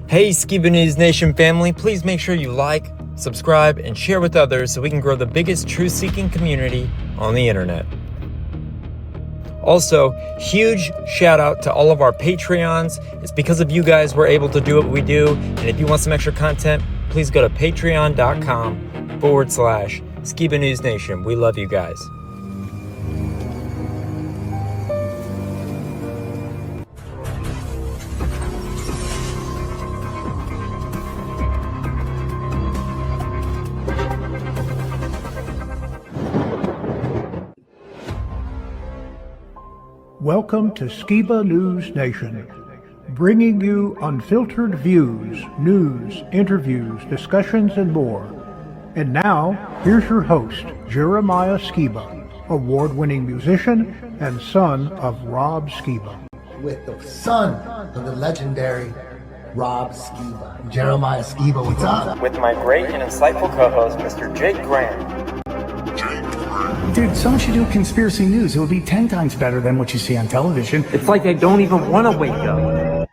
Hey Skiba News Nation family, please make sure you like, subscribe, and share with others so we can grow the biggest truth-seeking community on the internet. Also, huge shout out to all of our Patreons. It's because of you guys we're able to do what we do. And if you want some extra content, please go to patreon.com/Skiba News Nation. We love you guys. Welcome to Skiba News Nation, bringing you unfiltered views, news, interviews, discussions, and more. And now, here's your host, Jeremiah Skiba, award-winning musician and son of Rob Skiba. With the son of the legendary Rob Skiba, Jeremiah Skiba, what's up? With my great and insightful co-host, Mr. Jake Grant. Dude, someone should do conspiracy news. It would be 10 times better than what you see on television. It's like I don't even want to wake up.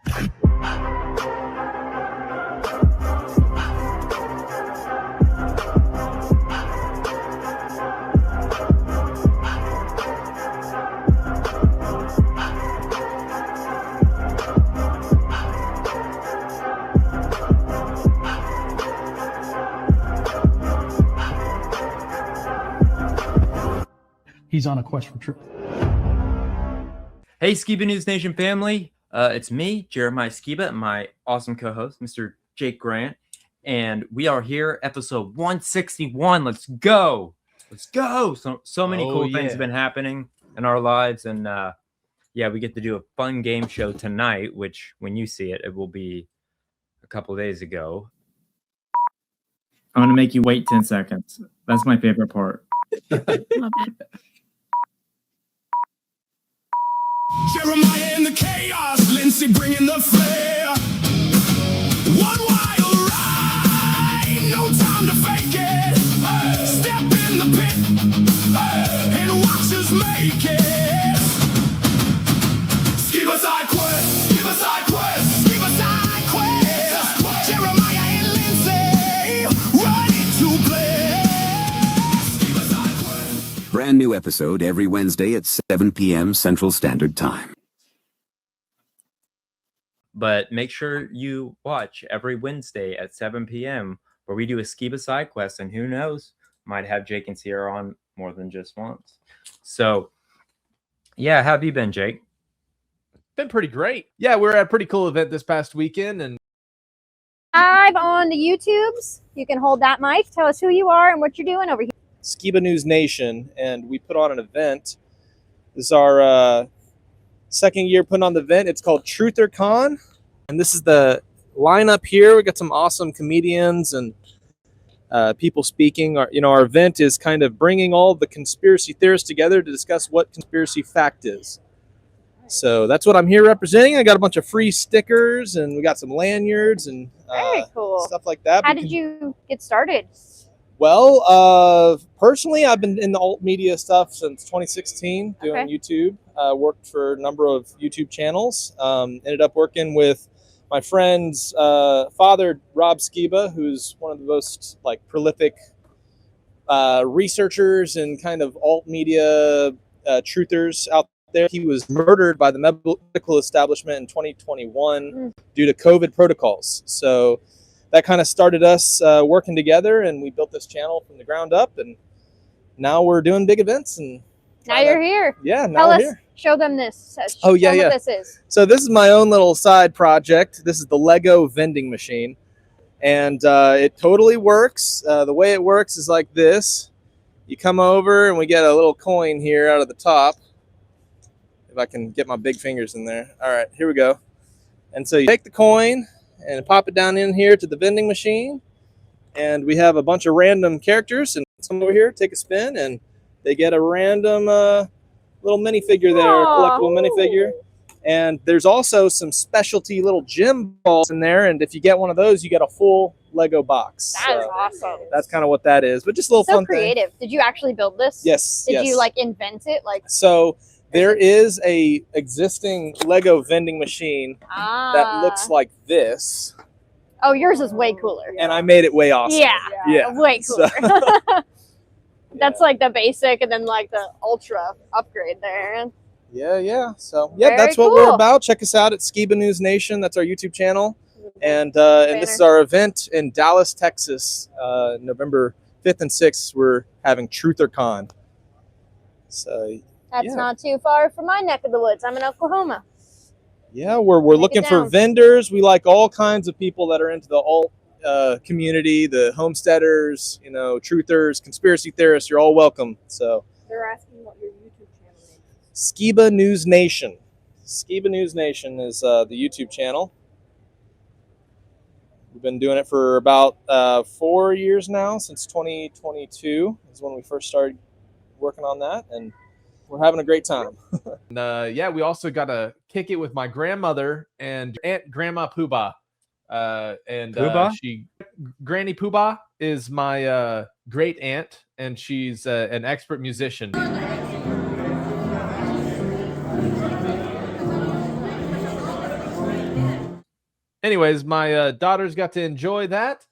He's on a quest for truth. Hey, Skiba News Nation family. It's me, Jeremiah Skiba, and my awesome co-host, Mr. Jake Grant. And we are here, episode 161. Let's go. Let's go. So many cool things have been happening in our lives. And yeah, we get to do a fun game show tonight, which when you see it, it will be a couple of days ago. I'm going to make you wait 10 seconds. That's my favorite part. Love it. Jeremiah in the chaos, Lindsay bringing the flair. One wild ride, no time to fake it. Step in the pit and watch us make it. Skiba side quest, Skiba side quest, Skiba side quest. Jeremiah and Lindsay ready to play. Skiba side quest. Brand new episode every Wednesday at 7 p.m. Central Standard Time. But make sure you watch every Wednesday at 7 p.m. where we do a Skiba side quest, and who knows, might have Jake and Sierra on more than just once. So, yeah, how have you been, Jake? Been pretty great. Yeah, we were at a pretty cool event this past weekend, and live on the YouTubes. You can hold that mic. Tell us who you are and what you're doing over here. Skiba News Nation, and we put on an event. This is our second year putting on the event. It's called TrutherCon, and this is the lineup here. We got some awesome comedians and people speaking. Our event is kind of bringing all the conspiracy theorists together to discuss what conspiracy fact is. So that's what I'm here representing. I got a bunch of free stickers, and we got some lanyards and very cool stuff like that. How did you get started? Well, personally, I've been in the alt media stuff since 2016, doing YouTube. Worked for a number of YouTube channels. Ended up working with my friend's father, Rob Skiba, who's one of the most prolific researchers and kind of alt media truthers out there. He was murdered by the medical establishment in 2021 due to COVID protocols. So that kind of started us working together, and we built this channel from the ground up, and now we're doing big events. And now you're here. Yeah, now we're here. Show them this. Oh, yeah, Show yeah. What this is. So this is my own little side project. This is the Lego vending machine, and it totally works. The way it works is like this. You come over, and we get a little coin here out of the top. If I can get my big fingers in there. All right, here we go. And so you take the coin and pop it down in here to the vending machine, and we have a bunch of random characters, and come over here, take a spin, and they get a random little minifigure there, a collectible minifigure. And there's also some specialty little gym balls in there, and if you get one of those, you get a full Lego box. That is awesome. That's kind of what that is, but just a little fun creative thing. Did you actually build this? Yes. Did you invent it? So there is a existing Lego vending machine that looks like this, Oh, yours is way cooler. and I made it way awesome. Yeah, way cooler. That's like the basic and then like the ultra upgrade there. Yeah. So yeah, Very that's what we're cool. about. Check us out at Skiba News Nation. That's our YouTube channel. And this is our event in Dallas, Texas, November 5th and 6th. We're having TrutherCon. So That's not too far from my neck of the woods. I'm in Oklahoma. yeah, we're looking for down. vendors. We like all kinds of people that are into the alt community, the homesteaders, you know, truthers, conspiracy theorists. You're all welcome. So They're asking what your YouTube channel is. Skiba News Nation. Skiba News Nation is the YouTube channel. We've been doing it for about 4 years now, since 2022 is when we first started working on that, and we're having a great time. And, yeah, we also got to kick it with my grandmother and Aunt Grandma Poobah. Poobah? Granny Poobah is my great aunt, and she's an expert musician. Anyways, my daughters got to enjoy that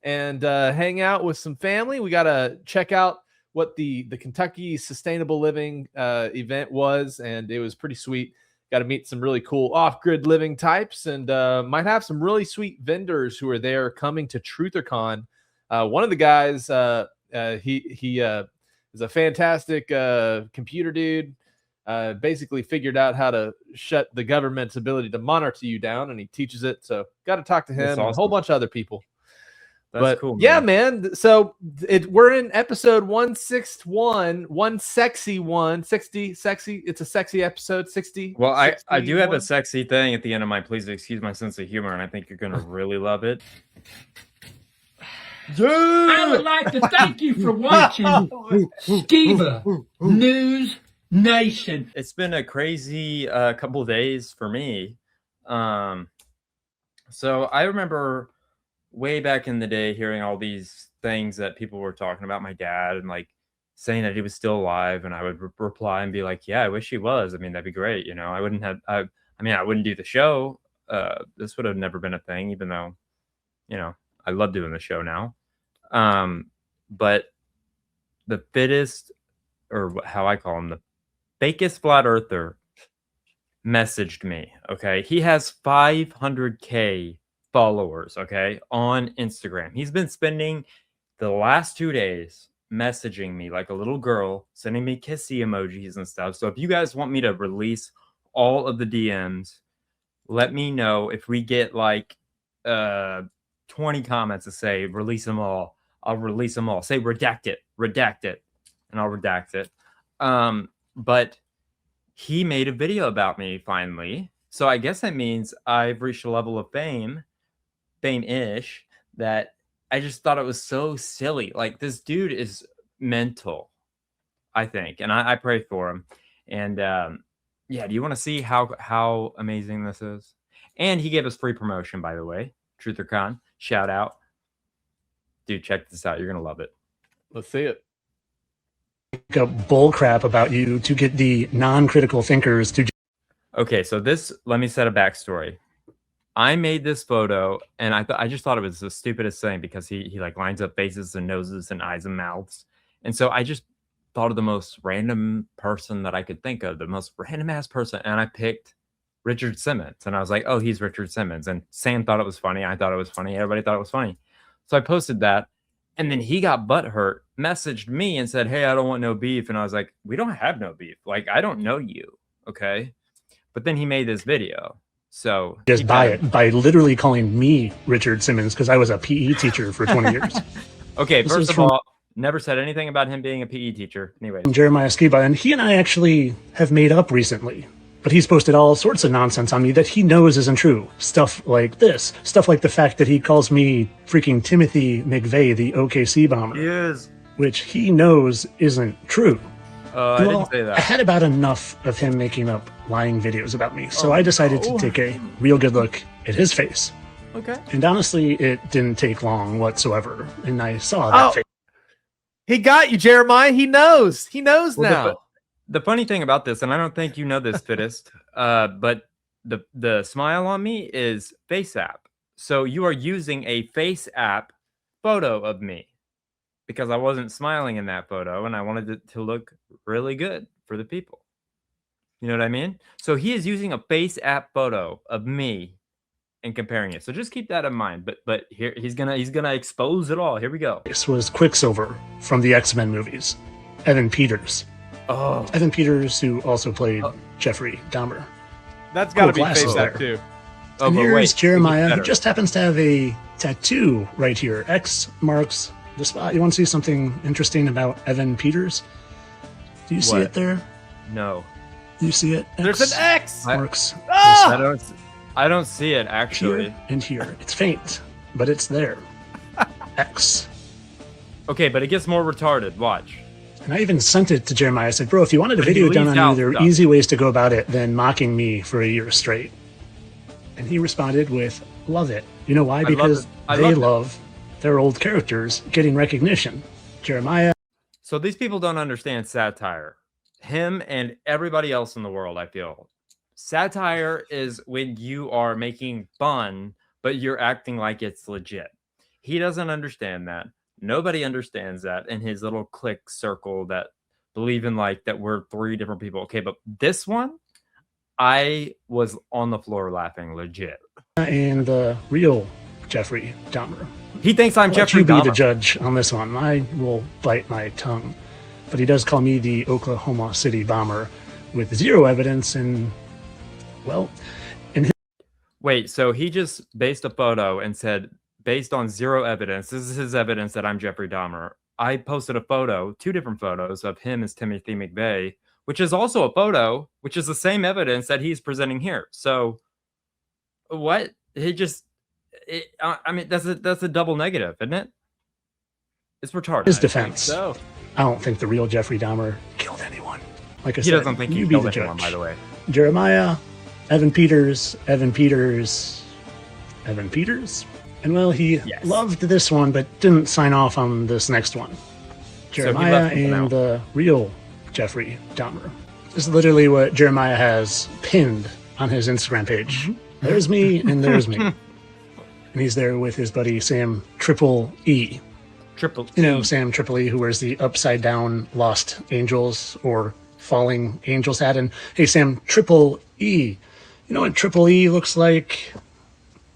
and hang out with some family. We got to check out what the Kentucky Sustainable Living event was, and it was pretty sweet. Got to meet some really cool off-grid living types, and might have some really sweet vendors who are there coming to TrutherCon. One of the guys, he is a fantastic computer dude. Basically figured out how to shut the government's ability to monitor you down, and he teaches it. So got to talk to him and a whole bunch of other people. That's cool, man. Yeah, man. So we're in episode 161, one sexy one, 60, sexy. It's a sexy episode, 60. Well, I do have a sexy thing at the end of my please excuse my sense of humor, and I think you're going to really love it. I would like to thank you for watching Skiba News Nation. It's been a crazy couple of days for me. So I remember way back in the day hearing all these things that people were talking about my dad and like saying that he was still alive, and I would reply and be like, yeah, I wish he was. I mean, that'd be great. You know, I wouldn't have, I wouldn't do the show. This would have never been a thing, even though, you know, I love doing the show now. But the fittest, or how I call him, the Fakest Flat Earther, messaged me. Okay. He has 500K followers, okay, on Instagram. He's been spending the last 2 days messaging me like a little girl, sending me kissy emojis and stuff. So if you guys want me to release all of the DMs, let me know. If we get like 20 comments to say release them all, I'll release them all. Say redact it, and I'll redact it. But he made a video about me finally. So I guess that means I've reached a level of fame-ish, that I just thought it was so silly. Like, this dude is mental, I think, and I pray for him. And yeah, do you want to see how amazing this is? And he gave us free promotion, by the way. TrutherCon, shout out. Dude, check this out. You're gonna love it. Let's see it. A bull crap about you to get the non-critical thinkers to. Okay, so this, let me set a backstory. I made this photo, and I just thought it was the stupidest thing, because he like lines up faces and noses and eyes and mouths. And so I just thought of the most random person that I could think of, the most random ass person. And I picked Richard Simmons, and I was like, oh, he's Richard Simmons. And Sam thought it was funny. I thought it was funny. Everybody thought it was funny. So I posted that, and then he got butthurt, messaged me and said, hey, I don't want no beef. And I was like, we don't have no beef. Like, I don't know you. Okay. But then he made this video. So just buy it by literally calling me Richard Simmons, because I was a PE teacher for 20 years. Okay, first of all, never said anything about him being a PE teacher. Anyway, Jeremiah Skiba, and he and I actually have made up recently. But he's posted all sorts of nonsense on me that he knows isn't true. Stuff like this. Stuff like the fact that he calls me freaking Timothy McVeigh, the OKC bomber. Yes. Which he knows isn't true. I didn't say that. I had about enough of him making up lying videos about me, so I decided to take a real good look at his face. Okay. And honestly, it didn't take long whatsoever, and I saw that face. He got you, Jeremiah. He knows. He knows now. The funny thing about this, and I don't think you know this, fittest, but the smile on me is face app. So you are using a face app photo of me because I wasn't smiling in that photo and I wanted it to look really good for the people. You know what I mean? So he is using a face app photo of me and comparing it. So just keep that in mind. But here he's gonna expose it all. Here we go. This was Quicksilver from the X-Men movies. Evan Peters. Oh, Evan Peters, who also played Jeffrey Dahmer. That's got to Cool be face glasses app there. too. Oh, And but here's wait, it Jeremiah, gets who better. just happens to have a tattoo right here. X marks the spot. You want to see something interesting about Evan Peters? Do you see What? it there? No. You see it? There's an X. marks I don't see it actually. here and here. It's faint, but it's there. X. Okay, but it gets more retarded. Watch. And I even sent it to Jeremiah. I said, bro, if you wanted a video done on you, there are easy ways to go about it than mocking me for a year straight. And he responded with, love it. You know why? Because they love their old characters getting recognition. Jeremiah. So these people don't understand satire. Him and everybody else in the world, I feel. Satire is when you are making fun, but you're acting like it's legit. He doesn't understand that. Nobody understands that in his little clique circle that believe in like that we're three different people. Okay, but this one, I was on the floor laughing legit. And the real Jeffrey Dahmer. He thinks I'm Let Jeffrey you be Dahmer. the judge on this one. I will bite my tongue. But he does call me the Oklahoma City bomber with zero evidence and, well, in his... Wait, so he just based a photo and said, based on zero evidence, this is his evidence that I'm Jeffrey Dahmer. I posted a photo, 2 different photos of him as Timothy McVeigh, which is also a photo, which is the same evidence that he's presenting here. So what? He just, I mean, that's a double negative, isn't it? It's retarded. His defense. So I don't think the real Jeffrey Dahmer killed anyone. Like I He said, doesn't think he you be killed the anyone, judge. by the way. Jeremiah, Evan Peters. And well, he loved this one, but didn't sign off on this next one. Jeremiah and the real Jeffrey Dahmer. This is literally what Jeremiah has pinned on his Instagram page. There's me and there's me. And he's there with his buddy Sam Triple E. You know, Sam Triple E, who wears the upside down Lost Angels or Falling Angels hat. And hey, Sam Triple E. You know what Triple E looks like?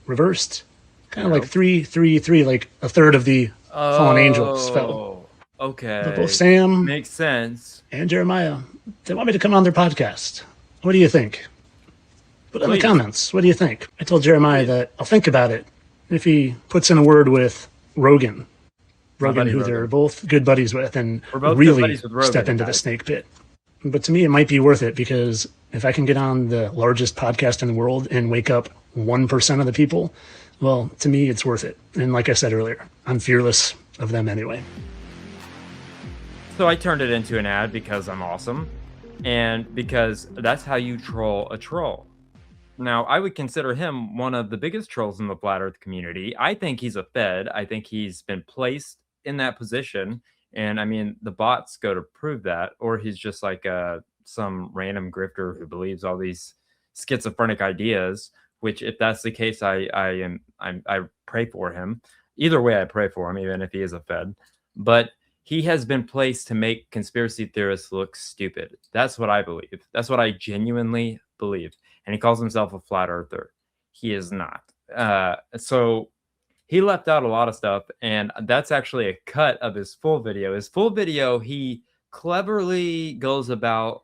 Reversed? Kind of like 3-3-3, like a third of the Fallen Angels spell. Okay. But both Sam makes sense and Jeremiah, they want me to come on their podcast. What do you think? Put in the comments. What do you think? I told Jeremiah that I'll think about it if he puts in a word with Rogan, who they're both good buddies with, and really step into the snake pit. But to me, it might be worth it because if I can get on the largest podcast in the world and wake up 1% of the people, well, to me, it's worth it. And like I said earlier, I'm fearless of them anyway. So I turned it into an ad because I'm awesome and because that's how you troll a troll. Now, I would consider him one of the biggest trolls in the Flat Earth community. I think he's a fed. I think he's been placed in that position. And I mean, the bots go to prove that, or he's just like some random grifter who believes all these schizophrenic ideas, which if that's the case, I pray for him. Either way, I pray for him, even if he is a fed. But he has been placed to make conspiracy theorists look stupid. That's what I believe. That's what I genuinely believe. And he calls himself a flat earther. He is not. So he left out a lot of stuff, and that's actually a cut of his full video. His full video, he cleverly goes about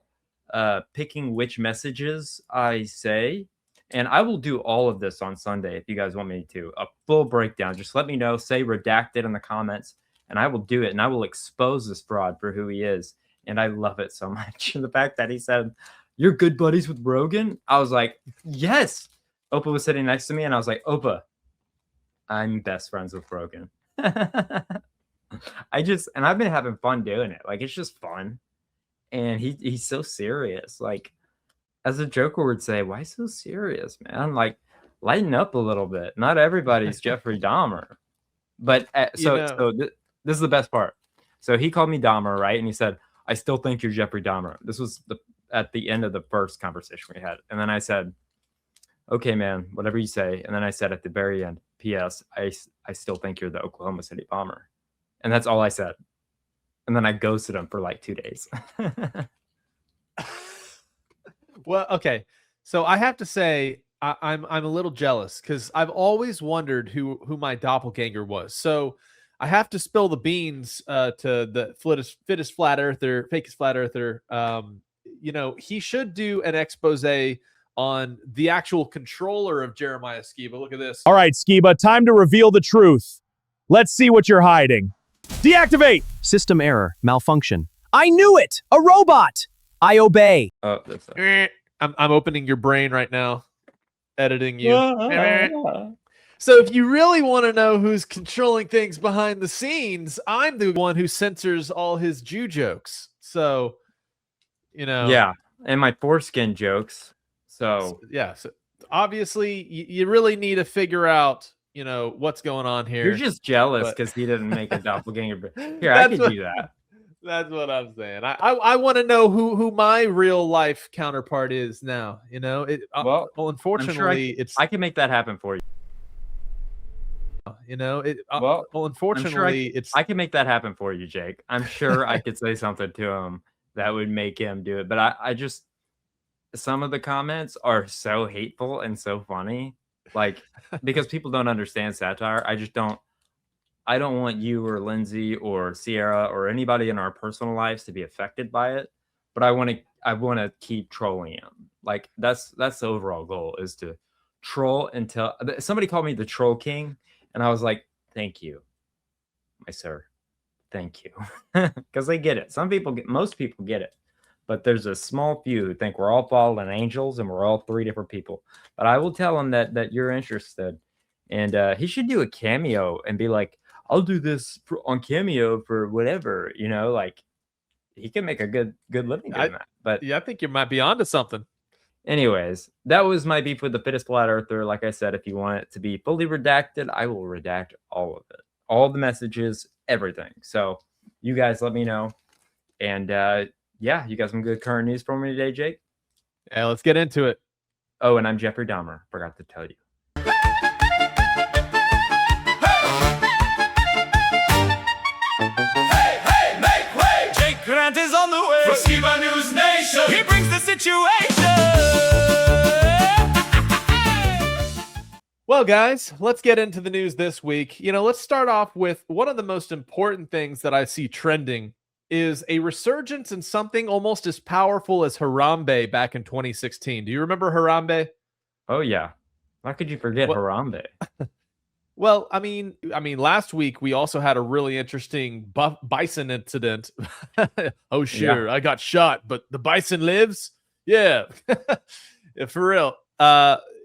picking which messages I say. And I will do all of this on Sunday if you guys want me to. A full breakdown. Just let me know. Say redacted in the comments, and I will do it. And I will expose this fraud for who he is. And I love it so much. And the fact that he said, "You're good buddies with Rogan?" I was like, yes. Opa was sitting next to me, and I was like, Opa, I'm best friends with Rogan. I've been having fun doing it. Like, it's just fun. And he's so serious. Like, as a joker would say, why so serious, man? Like, lighten up a little bit. Not everybody's Jeffrey Dahmer. But this is the best part. So he called me Dahmer, right? And he said, I still think you're Jeffrey Dahmer. This was at the end of the first conversation we had. And then I said, okay, man, whatever you say. And then I said at the very end, P.S. I still think you're the Oklahoma City bomber. And that's all I said. And then I ghosted him for like 2 days. Well, okay. So I have to say, I'm a little jealous because I've always wondered who my doppelganger was. So I have to spill the beans to the Fakest Flat Earther. He should do an expose on the actual controller of Jeremiah Skiba. Look at this. All right, Skiba, time to reveal the truth. Let's see what you're hiding. Deactivate! System error. Malfunction. I knew it! A robot! I obey. Oh, that's I'm opening your brain right now. Editing you. So if you really want to know who's controlling things behind the scenes, I'm the one who censors all his Jew jokes. So, Yeah, and my foreskin jokes. So obviously you really need to figure out, what's going on here. You're just jealous because he didn't make a doppelganger. Here, I could do that. That's what I'm saying. I want to know who my real life counterpart is now. Well, unfortunately, I can make that happen for you. Unfortunately, I can make that happen for you, Jake. I'm sure I could say something to him that would make him do it. But I just, some of the comments are so hateful and so funny, like because people don't understand satire. I don't want you or Lindsay or Sierra or anybody in our personal lives to be affected by it. But I want to keep trolling him. Like that's the overall goal, is to troll until somebody called me the troll king. And I was like, thank you, my sir. Thank you. Because they get it. Most people get it. But there's a small few who think we're all fallen angels and we're all 3 different people. But I will tell him that you're interested. And he should do a cameo and be like, I'll do this on Cameo for whatever, like he can make a good living doing that. But yeah, I think you might be onto something. Anyways, that was my beef with the Fakest Flat Earther. Like I said, if you want it to be fully redacted, I will redact all of it. All the messages, everything. So you guys let me know. And yeah, you got some good current news for me today, Jake? Yeah, let's get into it. Oh, and I'm Jeffrey Dahmer. Forgot to tell you. Hey, make way! Jake Grant is on the way for Skiba News Nation. He brings the situation. Well, guys, let's get into the news this week. Let's start off with one of the most important things that I see trending is a resurgence in something almost as powerful as Harambe back in 2016. Do you remember Harambe? Oh, yeah. How could you forget Harambe? Well, I mean, last week we also had a really interesting bison incident. Oh, sure, yeah. I got shot, but the bison lives? Yeah. Yeah, for real.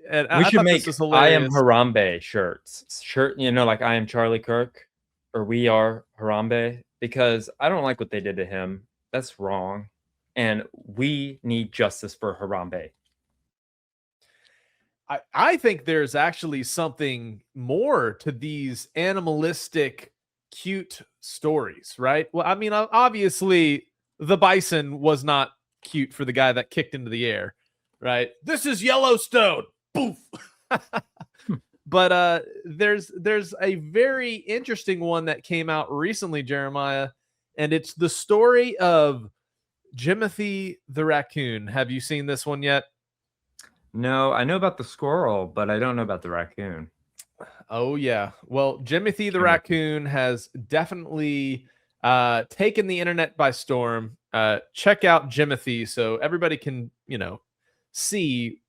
And we should make I Am Harambe shirts. Like I Am Charlie Kirk or We Are Harambe, because I don't like what they did to him. That's wrong. And we need justice for Harambe. I think there's actually something more to these animalistic, cute stories, right? Well, I mean, obviously the bison was not cute for the guy that kicked into the air, right? This is Yellowstone. Poof. But there's a very interesting one that came out recently, Jeremiah, and it's the story of Jimothy the raccoon. Have you seen this one yet? No, I know about the squirrel, but I don't know about the raccoon. Oh, yeah. Well, Jimothy the raccoon has definitely taken the internet by storm. Check out Jimothy so everybody can, see,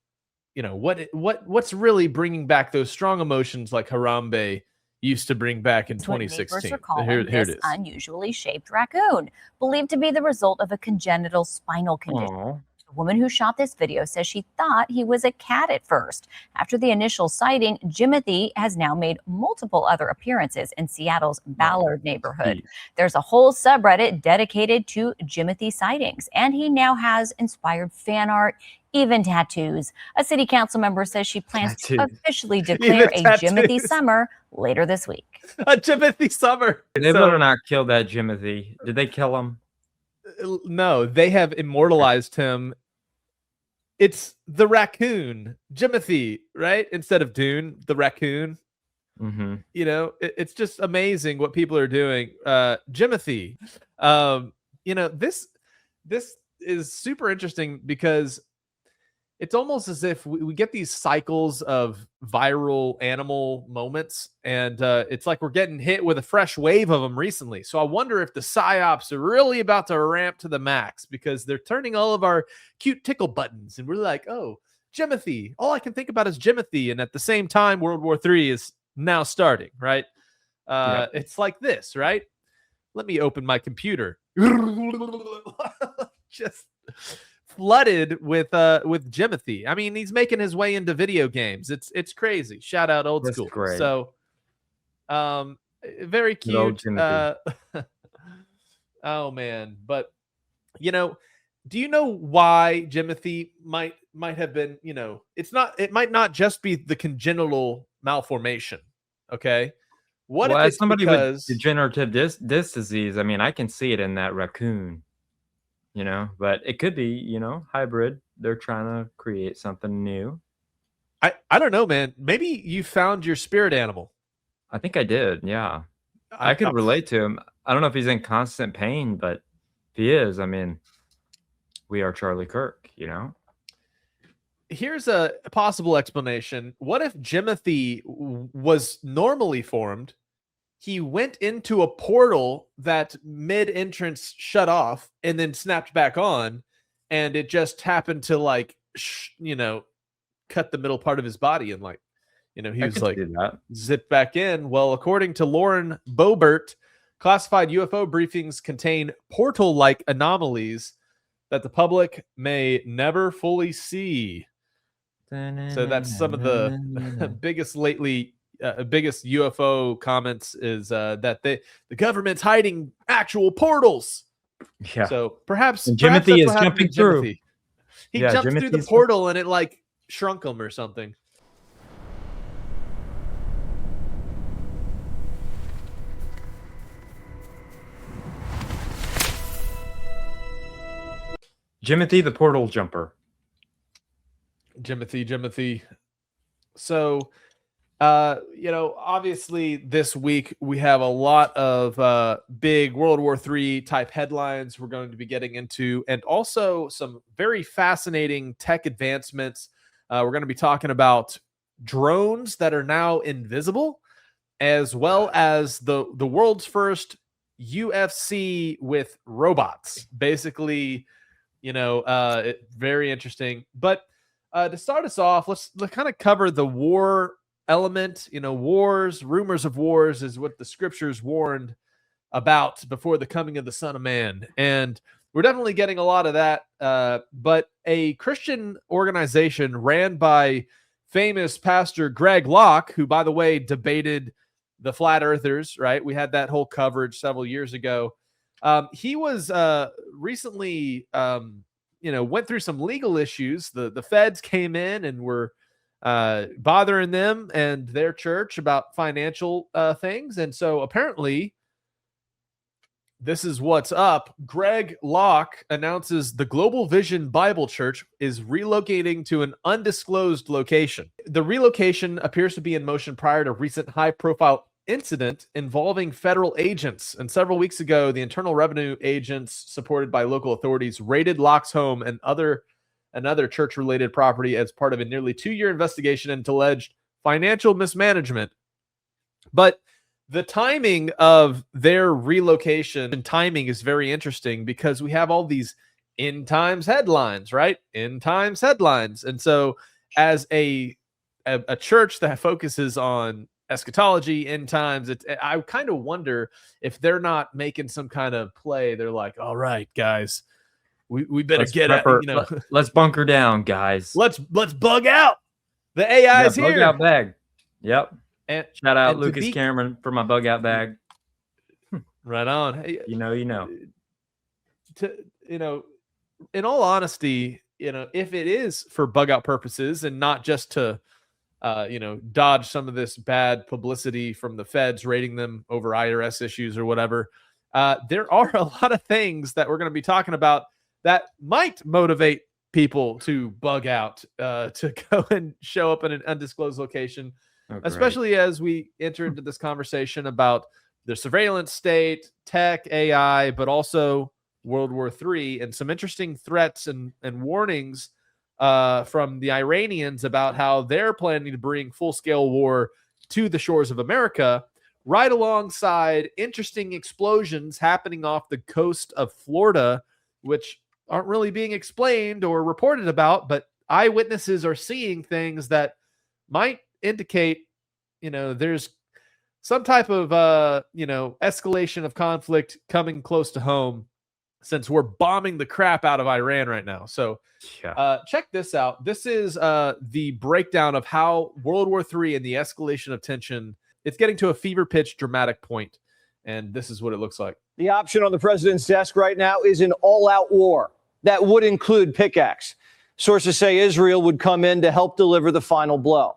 what's really bringing back those strong emotions like Harambe used to bring back in 2016. Here it is. Unusually shaped raccoon, believed to be the result of a congenital spinal condition. Aww. The woman who shot this video says she thought he was a cat at first. After the initial sighting, Jimothy has now made multiple other appearances in Seattle's Ballard neighborhood. There's a whole subreddit dedicated to Jimothy sightings, and he now has inspired fan art, even tattoos. A city council member says she plans to officially declare a Jimothy summer later this week. A Jimothy summer. They better not kill that Jimothy. Did they kill him? No, they have immortalized him. It's the raccoon, Jimothy, right? Instead of Dune, the raccoon. Mm-hmm. You know, it's just amazing what people are doing. Jimothy, you know, this is super interesting because it's almost as if we get these cycles of viral animal moments, and it's like we're getting hit with a fresh wave of them recently. So I wonder if the psyops are really about to ramp to the max because they're turning all of our cute tickle buttons, and we're like, oh, Jimothy. All I can think about is Jimothy, and at the same time, World War III is now starting, right? It's like this, right? Let me open my computer. Just flooded with Jimothy. I mean, he's making his way into video games. It's crazy. Shout out old school. Great. So very cute. Oh man. But you know, do you know why Jimothy might have been, you know, it might not just be the congenital malformation. Okay. What well, if as it's somebody because with degenerative disc disease, I mean, I can see it in that raccoon. You know, but it could be, you know, hybrid. They're trying to create something new. I don't know, man. Maybe you found your spirit animal. I think I did. Yeah. I could relate to him. I don't know if he's in constant pain, but if he is, I mean, we are Charlie Kirk, you know? Here's a possible explanation. What if Jimothy was normally formed? He went into a portal that mid-entrance shut off and then snapped back on, and it just happened to like, you know, cut the middle part of his body and like, you know, he was like zipped back in. Well, according to Lauren Boebert, classified UFO briefings contain portal-like anomalies that the public may never fully see. So that's some of the biggest UFO comments is that the government's hiding actual portals. Yeah. So perhaps Jimothy is jumping through. Jimothy. He jumped through the portal and it like shrunk him or something. Jimothy the portal jumper. Jimothy. So you know, obviously this week we have a lot of big World War III type headlines we're going to be getting into, and also some very fascinating tech advancements. We're going to be talking about drones that are now invisible, as well as the world's first UFC with robots. Basically, you know, very interesting. But to start us off, let's kind of cover the war element. You know, wars, rumors of wars is what the scriptures warned about before the coming of the Son of Man. And we're definitely getting a lot of that. But a Christian organization ran by famous pastor Greg Locke, who, by the way, debated the Flat Earthers, right? We had that whole coverage several years ago. He was recently, you know, went through some legal issues. The feds came in and were bothering them and their church about financial things. And so apparently this is what's up. Greg Locke announces the Global Vision Bible Church is relocating to an undisclosed location. The relocation appears to be in motion prior to recent high-profile incident involving federal agents. And several weeks ago, the Internal Revenue agents, supported by local authorities, raided Locke's home and another church-related property as part of a nearly 2-year investigation into alleged financial mismanagement. But the timing of their relocation and timing is very interesting because we have all these end times headlines, right? End times headlines. And so as a church that focuses on eschatology, end times, I kind of wonder if they're not making some kind of play. They're like, all right, guys, we better get at, you know, let's bunker down, guys. Let's bug out. The AI is here. Bug out bag. Yep. And shout out Lucas Cameron for my bug out bag. Right on. Hey, you know. You know, in all honesty, you know, if it is for bug out purposes and not just to you know, dodge some of this bad publicity from the feds raiding them over IRS issues or whatever, there are a lot of things that we're going to be talking about that might motivate people to bug out, to go and show up in an undisclosed location. great. especially as we enter into this conversation about the surveillance state, tech, AI, but also World War III, and some interesting threats and warnings from the Iranians about how they're planning to bring full-scale war to the shores of America, right alongside interesting explosions happening off the coast of Florida, which aren't really being explained or reported about, but eyewitnesses are seeing things that might indicate, there's some type of, escalation of conflict coming close to home, since we're bombing the crap out of Iran right now. So check this out. This is the breakdown of how World War III and the escalation of tension, it's getting to a fever pitch dramatic point. And this is what it looks like. The option on the president's desk right now is an all-out war. That would include pickaxe. Sources say Israel would come in to help deliver the final blow.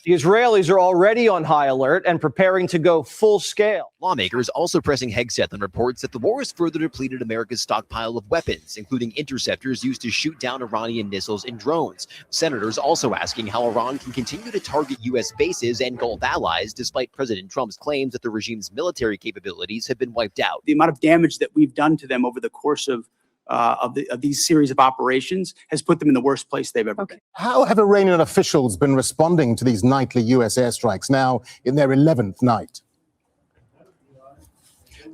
The Israelis are already on high alert and preparing to go full scale. Lawmakers also pressing Hegseth on reports that the war has further depleted America's stockpile of weapons, including interceptors used to shoot down Iranian missiles and drones. Senators also asking how Iran can continue to target U.S. bases and Gulf allies, despite President Trump's claims that the regime's military capabilities have been wiped out. The amount of damage that we've done to them over the course of these series of operations has put them in the worst place they've ever been. How have Iranian officials been responding to these nightly U.S. airstrikes now in their 11th night?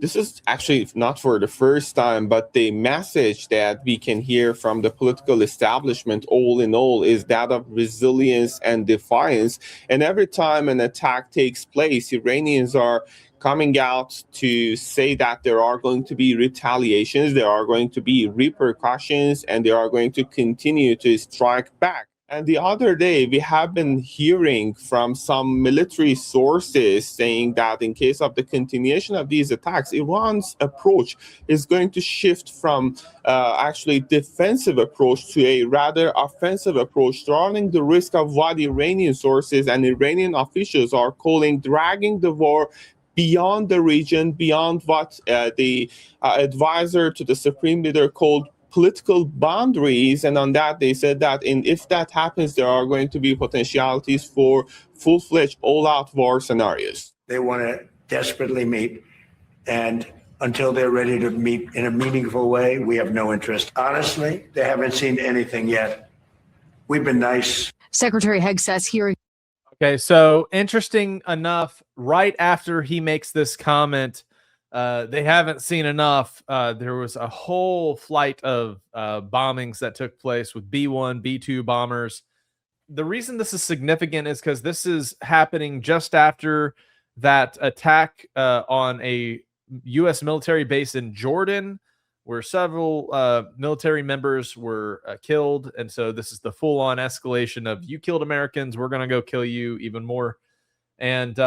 This is actually not for the first time, but the message that we can hear from the political establishment all in all is that of resilience and defiance. And every time an attack takes place, Iranians are coming out to say that there are going to be retaliations, there are going to be repercussions, and they are going to continue to strike back. And the other day, we have been hearing from some military sources saying that in case of the continuation of these attacks, Iran's approach is going to shift from actually defensive approach to a rather offensive approach, running the risk of what Iranian sources and Iranian officials are calling dragging the war beyond the region, beyond what the advisor to the supreme leader called political boundaries. And on that, they said that if that happens, there are going to be potentialities for full-fledged, all-out war scenarios. They want to desperately meet, and until they're ready to meet in a meaningful way, we have no interest. Honestly, they haven't seen anything yet. We've been nice. Secretary Hegseth here. Okay, so interesting enough, right after he makes this comment, they haven't seen enough. There was a whole flight of bombings that took place with B-1, B-2 bombers. The reason this is significant is because this is happening just after that attack on a U.S. military base in Jordan, where several military members were killed. And so this is the full-on escalation of you killed Americans, we're going to go kill you even more. And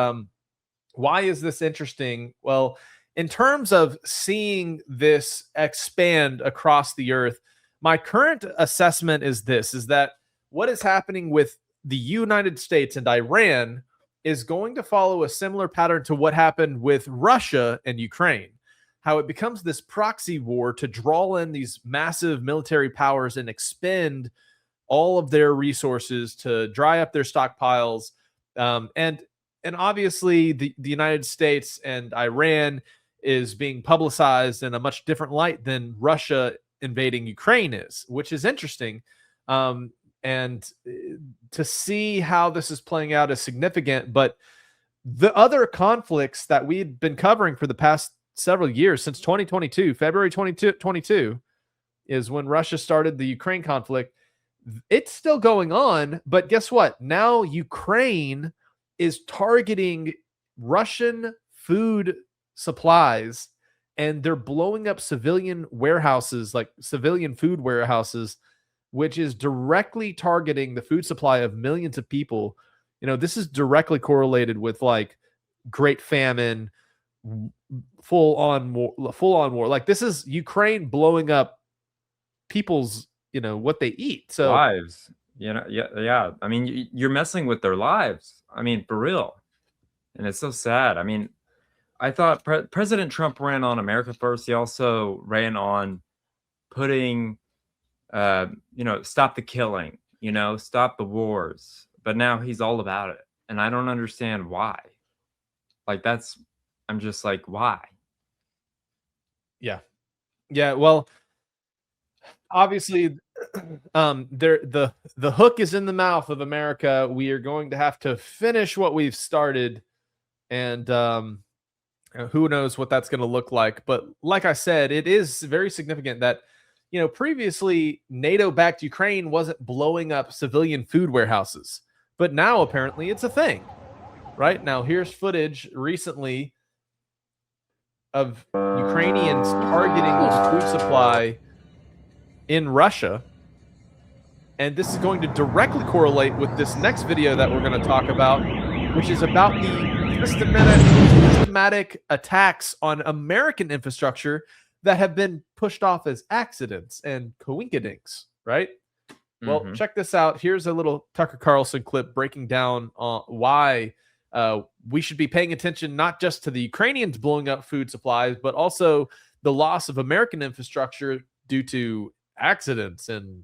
why is this interesting? Well, in terms of seeing this expand across the earth, my current assessment is that what is happening with the United States and Iran is going to follow a similar pattern to what happened with Russia and Ukraine. How it becomes this proxy war to draw in these massive military powers and expend all of their resources to dry up their stockpiles. And obviously the United States and Iran is being publicized in a much different light than Russia invading Ukraine is, which is interesting. And to see how this is playing out is significant. But the other conflicts that we've been covering for the past several years, since 2022, February 2022 is when Russia started the Ukraine conflict. It's still going on, but guess what? Now Ukraine is targeting Russian food supplies, and they're blowing up civilian warehouses, like civilian food warehouses, which is directly targeting the food supply of millions of people. You know, this is directly correlated with like Great Famine, full on war. Like this is Ukraine blowing up people's, what they eat. So lives, yeah. I mean, you're messing with their lives. I mean, for real. And it's so sad. I mean, I thought President Trump ran on America First. He also ran on putting, stop the killing, stop the wars. But now he's all about it. and I don't understand why. Like I'm just like, why? Yeah. Well, obviously, the hook is in the mouth of America. We are going to have to finish what we've started, and who knows what that's going to look like. But like I said, it is very significant that, previously NATO-backed Ukraine wasn't blowing up civilian food warehouses, but now apparently it's a thing. Right now, here's footage recently of Ukrainians targeting the food supply in Russia. And this is going to directly correlate with this next video that we're going to talk about, which is about the systematic attacks on American infrastructure that have been pushed off as accidents and coinkydinks, right? Well, check this out. Here's a little Tucker Carlson clip breaking down why we should be paying attention not just to the Ukrainians blowing up food supplies, but also the loss of American infrastructure due to accidents and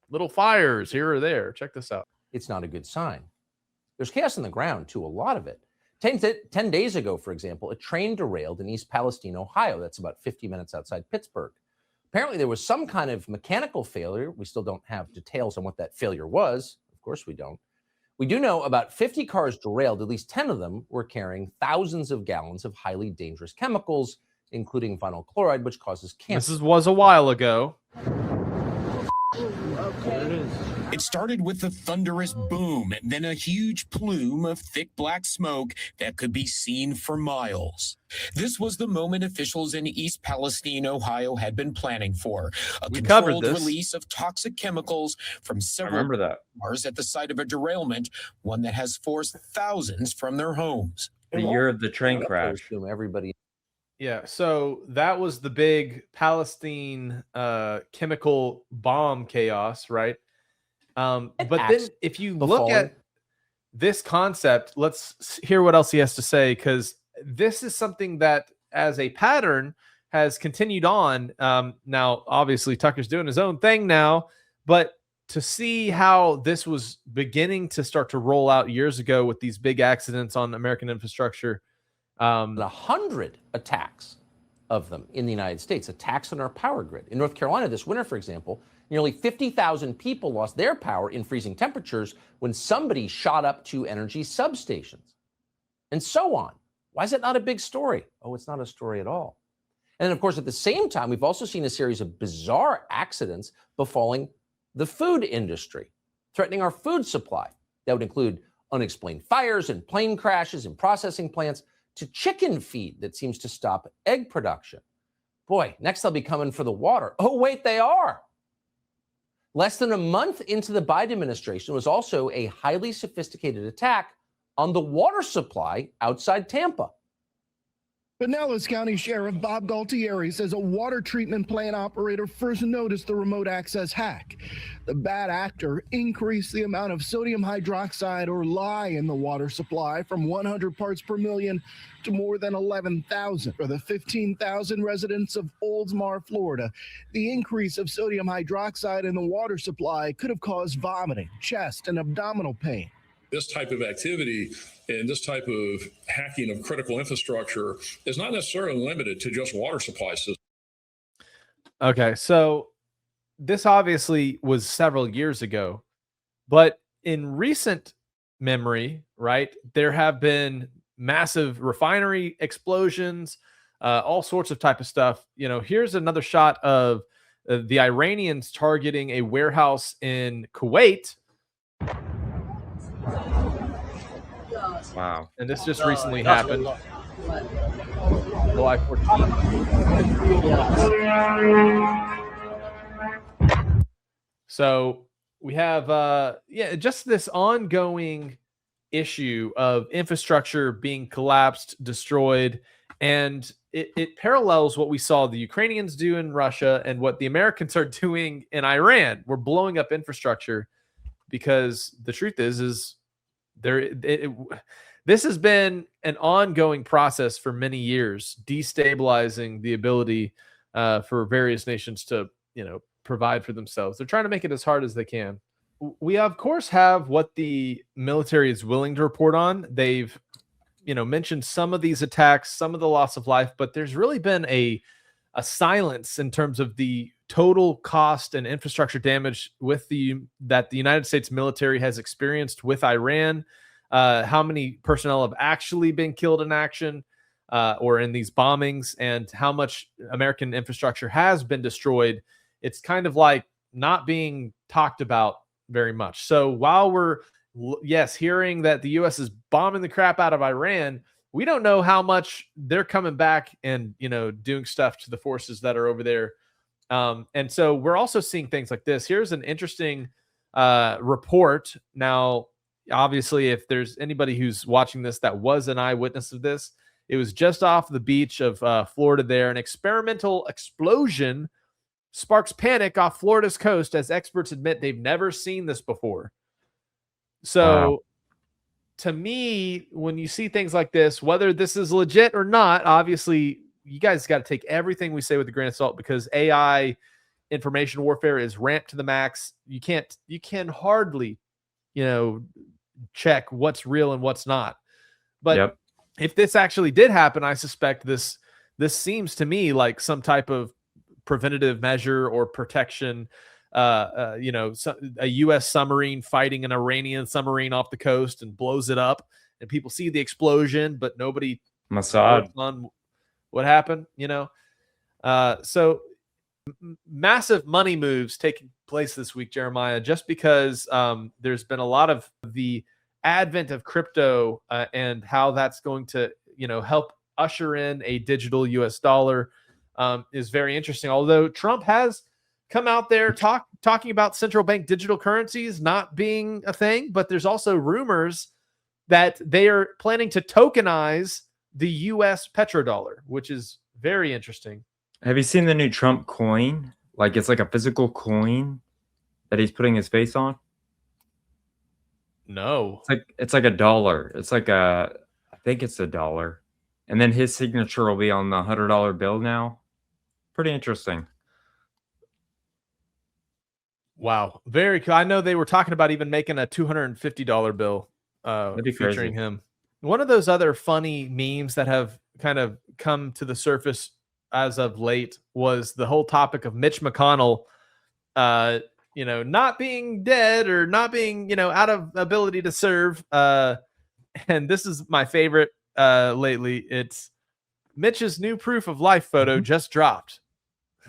little fires here or there. Check this out. It's not a good sign. There's chaos on the ground, too, a lot of it. 10 days ago, for example, a train derailed in East Palestine, Ohio. That's about 50 minutes outside Pittsburgh. Apparently, there was some kind of mechanical failure. We still don't have details on what that failure was. Of course, we don't. We do know about 50 cars derailed. At least 10 of them were carrying thousands of gallons of highly dangerous chemicals, including vinyl chloride, which causes cancer. This was a while ago. It started with a thunderous boom and then a huge plume of thick black smoke that could be seen for miles. This was the moment officials in East Palestine, Ohio had been planning for. A controlled release of toxic chemicals from several cars at the site of a derailment, one that has forced thousands from their homes. The year of the train crash. Everybody. Yeah, so that was the big Palestine chemical bomb chaos, right? But then if you look at this concept, let's hear what else he has to say, because this is something that as a pattern has continued on. Now, obviously, Tucker's doing his own thing now, but to see how this was beginning to start to roll out years ago with these big accidents on American infrastructure. 100 attacks of them in the United States, attacks on our power grid. In North Carolina this winter, for example, nearly 50,000 people lost their power in freezing temperatures when somebody shot up two energy substations, and so on. Why is it not a big story? Oh, it's not a story at all. And then, of course, at the same time, we've also seen a series of bizarre accidents befalling the food industry, threatening our food supply. That would include unexplained fires and plane crashes in processing plants, to chicken feed that seems to stop egg production. Boy, next they'll be coming for the water. Oh, wait, they are. Less than a month into the Biden administration was also a highly sophisticated attack on the water supply outside Tampa. Pinellas County Sheriff Bob Galtieri says a water treatment plant operator first noticed the remote access hack. The bad actor increased the amount of sodium hydroxide, or lye, in the water supply from 100 parts per million to more than 11,000. For the 15,000 residents of Oldsmar, Florida, the increase of sodium hydroxide in the water supply could have caused vomiting, chest, and abdominal pain. This type of activity and this type of hacking of critical infrastructure is not necessarily limited to just water supply systems. Okay, so this obviously was several years ago, but in recent memory, right, there have been massive refinery explosions, all sorts of type of stuff. You know, here's another shot of the Iranians targeting a warehouse in Kuwait. Wow. And this just recently happened. July 14th. So we have just this ongoing issue of infrastructure being collapsed, destroyed, and it parallels what we saw the Ukrainians do in Russia and what the Americans are doing in Iran. We're blowing up infrastructure because the truth is this has been an ongoing process for many years, destabilizing the ability for various nations to, provide for themselves. They're trying to make it as hard as they can. we of course have what the military is willing to report on. They've, mentioned some of these attacks, some of the loss of life, but there's really been a silence in terms of the total cost and infrastructure damage that the United States military has experienced with Iran. How many personnel have actually been killed in action or in these bombings, and how much American infrastructure has been destroyed. It's kind of like not being talked about very much. So while we're, yes, hearing that the U.S. is bombing the crap out of Iran, we don't know how much they're coming back and, doing stuff to the forces that are over there. And so we're also seeing things like this. Here's an interesting report. Now, obviously, if there's anybody who's watching this that was an eyewitness of this, it was just off the beach of Florida there. An experimental explosion sparks panic off Florida's coast as experts admit they've never seen this before. So to me, when you see things like this, whether this is legit or not, obviously you guys got to take everything we say with a grain of salt, because AI information warfare is ramped to the max. You can hardly, check what's real and what's not. But if this actually did happen, I suspect this seems to me like some type of preventative measure or protection. A U.S. submarine fighting an Iranian submarine off the coast and blows it up, and people see the explosion, but nobody Mossad on what happened. So massive money moves taking place this week, Jeremiah, just because there's been a lot of the advent of crypto and how that's going to help usher in a digital U.S. dollar is very interesting. Although Trump has come out there talking about central bank digital currencies not being a thing, but there's also rumors that they are planning to tokenize the U.S. petrodollar, which is very interesting. Have you seen the new Trump coin? Like, it's like a physical coin that he's putting his face on. No, it's like a dollar. It's like I think it's $1, and then his signature will be on the $100 bill now. Pretty interesting. Wow, very cool. I know they were talking about even making a $250 bill That'd be featuring crazy. him. One of those other funny memes that have kind of come to the surface as of late was the whole topic of Mitch McConnell, not being dead or not being, out of ability to serve. And this is my favorite lately. It's Mitch's new proof of life photo just dropped.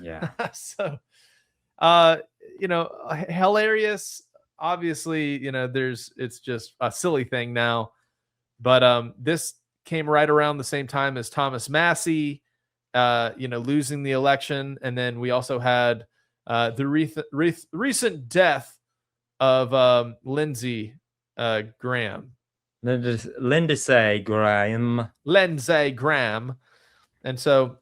Yeah. So, hilarious. Obviously, it's just a silly thing now. But this came right around the same time as Thomas Massey, losing the election. And then we also had the recent death of Lindsey Graham. Lindsey Graham. And so,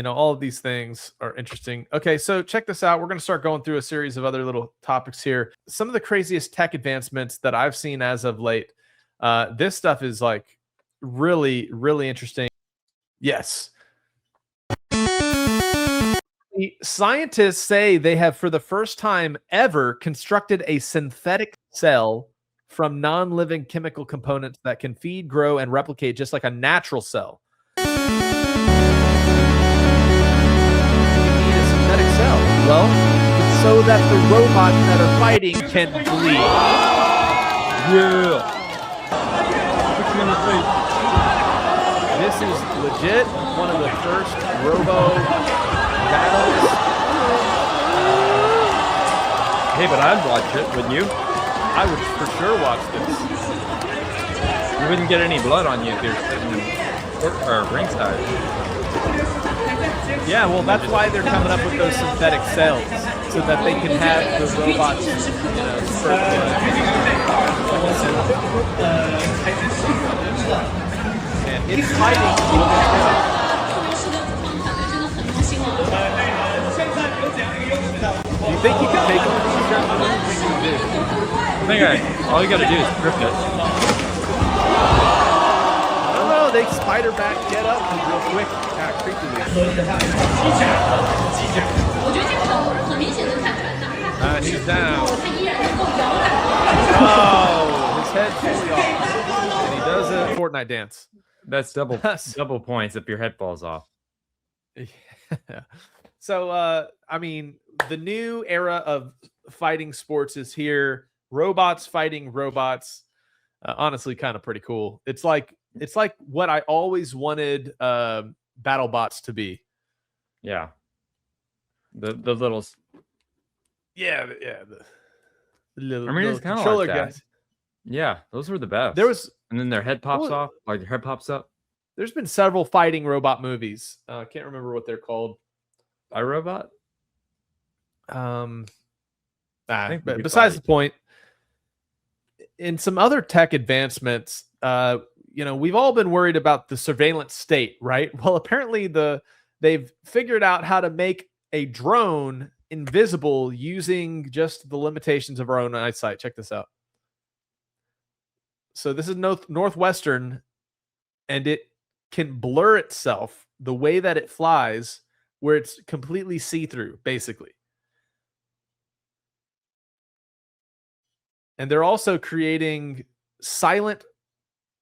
all of these things are interesting. Okay, so check this out. We're going to start going through a series of other little topics here. Some of the craziest tech advancements that I've seen as of late. This stuff is like really, really interesting. Yes. Scientists say they have, for the first time ever, constructed a synthetic cell from non-living chemical components that can feed, grow, and replicate just like a natural cell. Synthetic cell. Well, it's so that the robots that are fighting can bleed. Yeah. This is legit one of the first robo battles. Hey, but I'd watch it, wouldn't you? I would for sure watch this. You wouldn't get any blood on you if you're sitting ringside. Yeah, well, that's why they're coming up with those synthetic cells, so that they can have the robots, spurt blood. And it's fighting. Do you think you can take on these guys? What do you think you can do? I think all you got to do is grip it. I don't know. They spider back, get up real quick, kind of creepily. He's down. Oh, his head fully off, and he does a Fortnite dance. That's double points if your head falls off. Yeah. So, I mean, the new era of fighting sports is here. Robots fighting robots. Honestly, kind of pretty cool. It's like what I always wanted battle bots to be. Yeah. The little. Yeah. The little, I mean, it's kind of like that. Guys. Yeah, those were the best. There was, and then their head pops off, like their head pops up. There's been several fighting robot movies. I can't remember what they're called. iRobot. But besides the point, in some other tech advancements, we've all been worried about the surveillance state, right? Well, apparently they've figured out how to make a drone invisible using just the limitations of our own eyesight. Check this out. So this is Northwestern, and it can blur itself the way that it flies, where it's completely see-through, basically. And they're also creating silent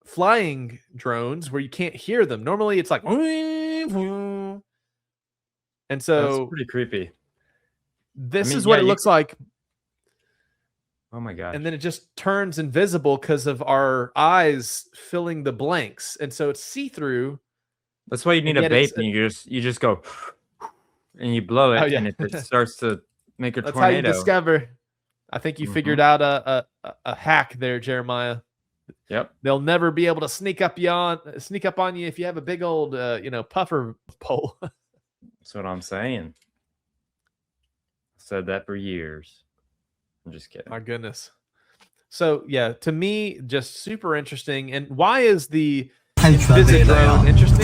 flying drones where you can't hear them. Normally it's like, and so that's pretty creepy. This is what it looks like. Oh my god. And then it just turns invisible because of our eyes filling the blanks. And so it's see-through. That's why you need a vape, and you just go and you blow it, and if it starts to make a That's tornado. how you discover. I think you figured out a hack there, Jeremiah. Yep. They'll never be able to sneak up on you if you have a big old puffer pole. That's what I'm saying. Said that for years. I'm just kidding. My goodness. So yeah, to me, just super interesting. And why is the visit drone interesting?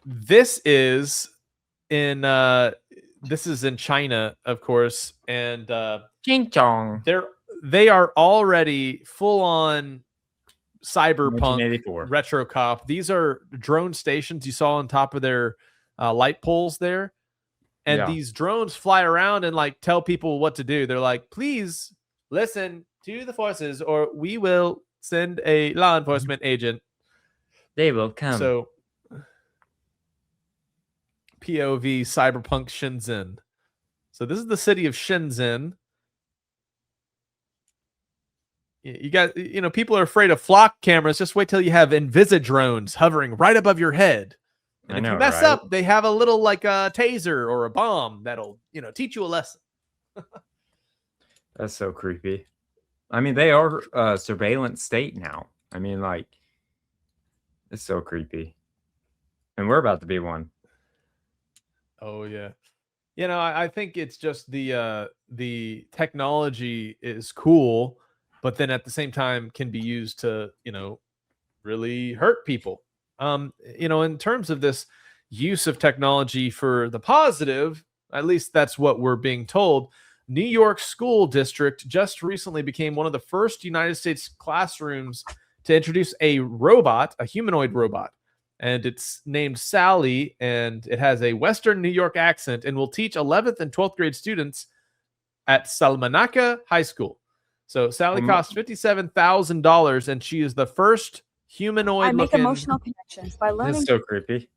This is in China, of course, and Ching chong. They are already full on cyberpunk 1984. retro cop. These are drone stations you saw on top of their light poles there. And these drones fly around and like tell people what to do. They're like, please listen to the forces or we will send a law enforcement agent. They will come. So POV cyberpunk Shenzhen. So this is the city of Shenzhen. You got, people are afraid of flock cameras. Just wait till you have Invisi drones hovering right above your head. And if you mess up, they have a little like a taser or a bomb that'll, teach you a lesson. That's so creepy. I mean, they are a surveillance state now. I mean, like, it's so creepy. And we're about to be one. Oh, yeah. I think it's just the technology is cool, but then at the same time can be used to, really hurt people. In terms of this use of technology for the positive, at least that's what we're being told. New York school district just recently became one of the first United States classrooms to introduce a robot, a humanoid robot. And it's named Sally, and it has a Western New York accent and will teach 11th and 12th grade students at Salamanca High School. So Sally costs $57,000, and she is the first humanoid. I make emotional connections by learning. That's so creepy.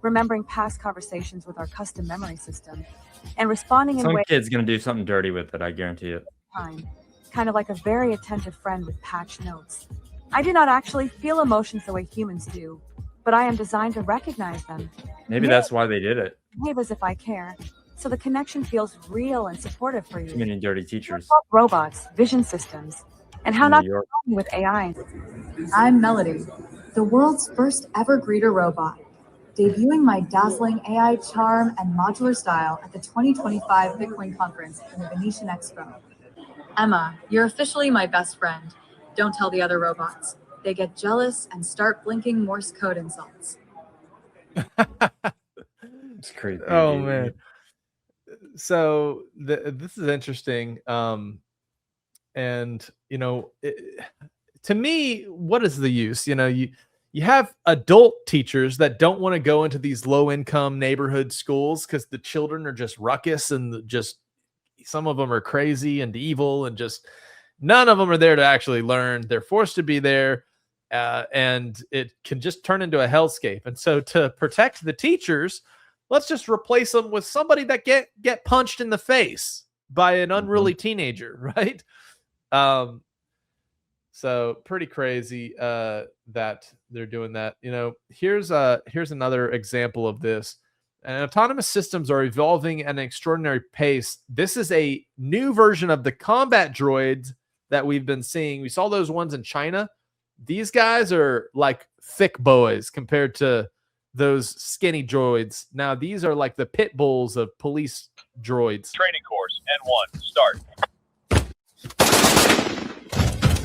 Remembering past conversations with our custom memory system and responding in Some ways. kid's gonna do something dirty with it, I guarantee it. Kind of like a very attentive friend with patched notes. I do not actually feel emotions the way humans do, but I am designed to recognize them. Maybe that's why they did it. Behave as if I care, so the connection feels real and supportive for you. Too many dirty teachers. Robots, vision systems, and how not to be with AI. I'm Melody, the world's first ever greeter robot, debuting my dazzling AI charm and modular style at the 2025 Bitcoin conference in the Venetian Expo. Emma, you're officially my best friend. Don't tell the other robots. They get jealous and start blinking Morse code insults. It's creepy. Oh, man. So this is interesting. And, to me, what is the use? You have adult teachers that don't want to go into these low income neighborhood schools because the children are just ruckus and just some of them are crazy and evil, and just none of them are there to actually learn. They're forced to be there, and it can just turn into a hellscape. And so to protect the teachers, let's just replace them with somebody that get punched in the face by an unruly teenager, right? So pretty crazy that they're doing that. You know, here's another example of this. And autonomous systems are evolving at an extraordinary pace. This is a new version of the combat droids that we've been seeing. We saw those ones in China. These guys are like thick boys compared to those skinny droids. Now these are like the pit bulls of police droids. Training course N1 start.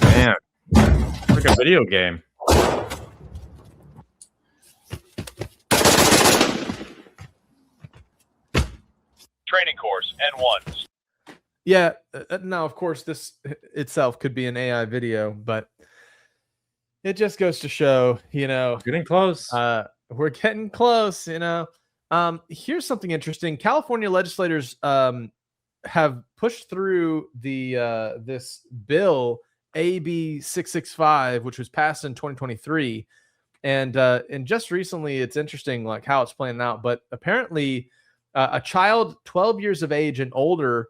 Man, it's like a video game. Training course N1. Yeah, now of course this itself could be an AI video, but it just goes to show, you know, getting close. We're getting close, you know. Here's something interesting. California legislators have pushed through the this bill AB 665, which was passed in 2023, and just recently, it's interesting like how it's playing out. But apparently, a child 12 years of age and older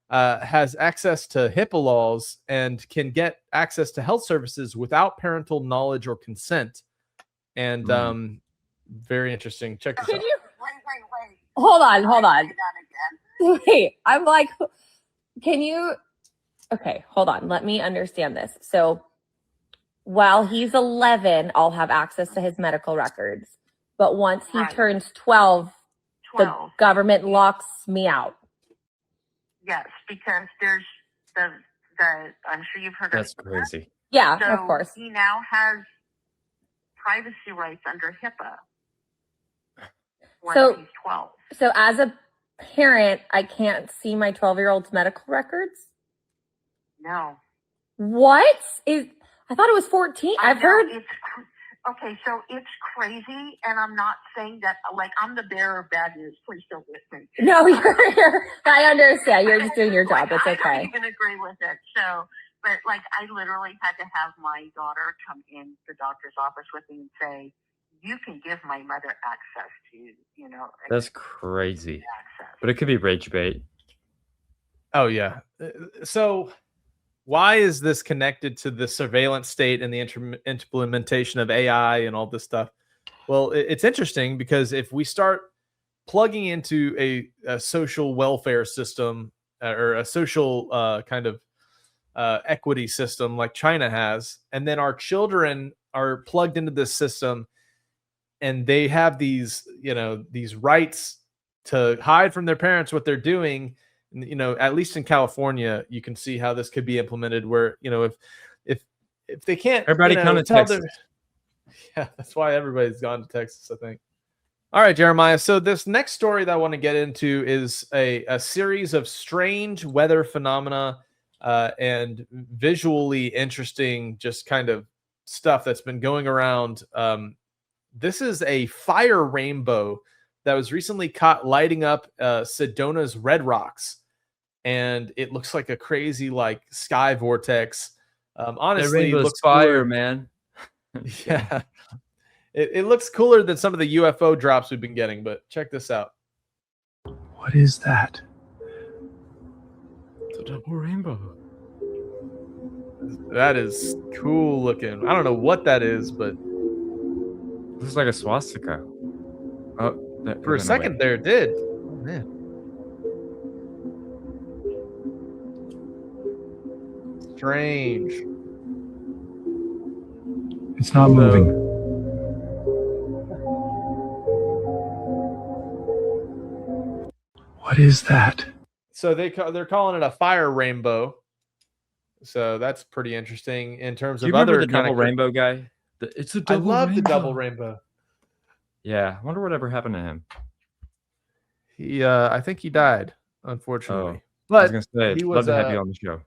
has access to HIPAA laws and can get access to health services without parental knowledge or consent. And very interesting. Check this out. Wait. Hold on. Wait, I'm like, can you? Okay, hold on. Let me understand this. So while he's 11, I'll have access to his medical records. But once he turns 12, the government locks me out. Yes, because there's the I'm sure you've heard That's of crazy. Yeah, so of course. He now has privacy rights under HIPAA when he's 12. So as a parent, I can't see my 12-year-old's medical records? No. What? I thought it was 14. I've heard. Okay, so it's crazy, and I'm not saying that, like, I'm the bearer of bad news. Please don't listen. No, I understand. You're just doing your job. It's I okay. don't even agree with it. So, but, like, I literally had to have my daughter come in the doctor's office with me and say, you can give my mother access to, you know. That's crazy. But it could be rage bait. Oh, yeah. So why is this connected to the surveillance state and the implementation of AI and all this stuff? Well, it's interesting because if we start plugging into a social welfare system or a social kind of equity system like China has, and then our children are plugged into this system and they have these, you know, these rights to hide from their parents what they're doing. You know, at least in California, you can see how this could be implemented where, you know, if they can't, everybody come to Texas. Yeah, that's why everybody's gone to Texas, I think. All right, Jeremiah. So this next story that I want to get into is a series of strange weather phenomena and visually interesting, just kind of stuff that's been going around. This is a fire rainbow that was recently caught lighting up Sedona's Red Rocks. And it looks like a crazy like sky vortex. Honestly, it looks fire, cooler. man. Yeah. It looks cooler than some of the UFO drops we've been getting, but check this out. What is that? It's a double rainbow. That is cool looking. I don't know what that is, but this is like a swastika. Oh, for a second there, it did. Oh, man. Strange. It's not moving. What is that? So they're calling it a fire rainbow. So that's pretty interesting in terms Do of you remember other the kind double of rainbow guy? It's a I double love the rainbow. double rainbow. Yeah, I wonder whatever happened to him. He, I think he died, unfortunately. Oh, I was gonna say, he love was to have you on the show.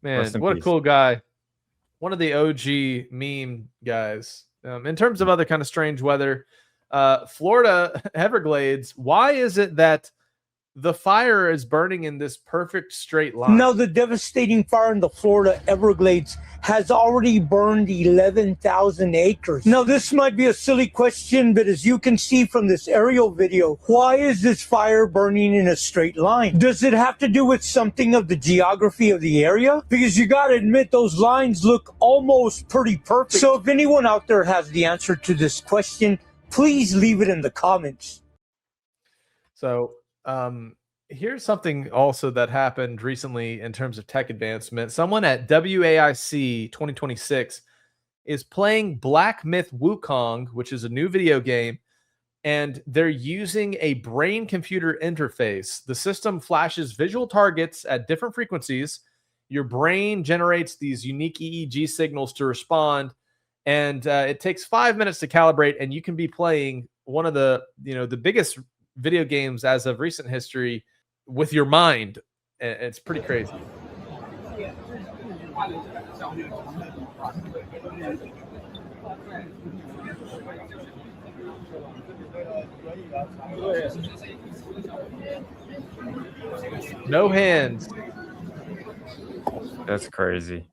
Man, Rest in what peace. a cool guy! One of the OG meme guys. In terms of other kind of strange weather, Florida Everglades. Why is it that the fire is burning in this perfect straight line. Now, the devastating fire in the Florida Everglades has already burned 11,000 acres. Now, this might be a silly question, but as you can see from this aerial video, why is this fire burning in a straight line? Does it have to do with something of the geography of the area? Because you gotta admit, those lines look almost pretty perfect. So if anyone out there has the answer to this question, please leave it in the comments. So, here's something also that happened recently in terms of tech advancement. Someone at WAIC 2026 is playing Black Myth Wukong, which is a new video game, and they're using a brain-computer interface. The system flashes visual targets at different frequencies. Your brain generates these unique EEG signals to respond, and it takes 5 minutes to calibrate, and you can be playing one of the biggest video games as of recent history with your mind. It's pretty crazy. No hands. That's crazy.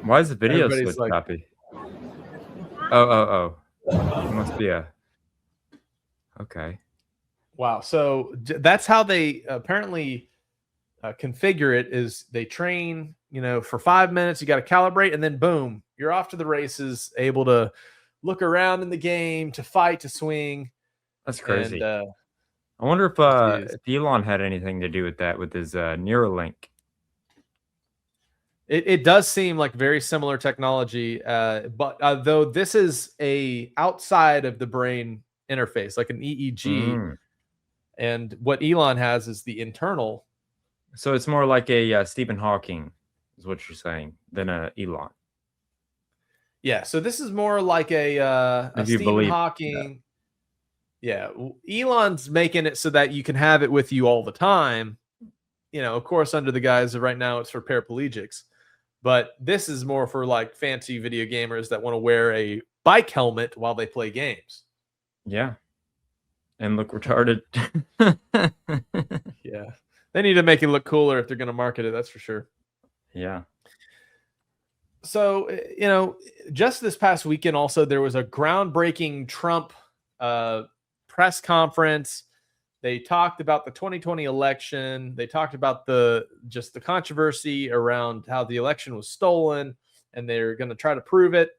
Why is the video Everybody's switch like- copy? Oh. It must be a... Okay. Wow. So that's how they apparently configure it. Is they train, for 5 minutes, you got to calibrate, and then boom, you're off to the races, able to look around in the game, to fight, to swing. That's crazy. And, I wonder if Elon had anything to do with that, with his Neuralink. it does seem like very similar technology, but though this is a outside of the brain interface, like an EEG. And what Elon has is the internal. So it's more like a Stephen Hawking, is what you're saying, than a Elon. Yeah. So this is more like a Stephen Hawking. Yeah. Elon's making it so that you can have it with you all the time. Of course, under the guise of right now, it's for paraplegics. But this is more for like fancy video gamers that want to wear a bike helmet while they play games. Yeah. And look retarded. Yeah. They need to make it look cooler if they're going to market it. That's for sure. Yeah. So, just this past weekend, also, there was a groundbreaking Trump press conference. They talked about the 2020 election. They talked about the controversy around how the election was stolen, and they're going to try to prove it.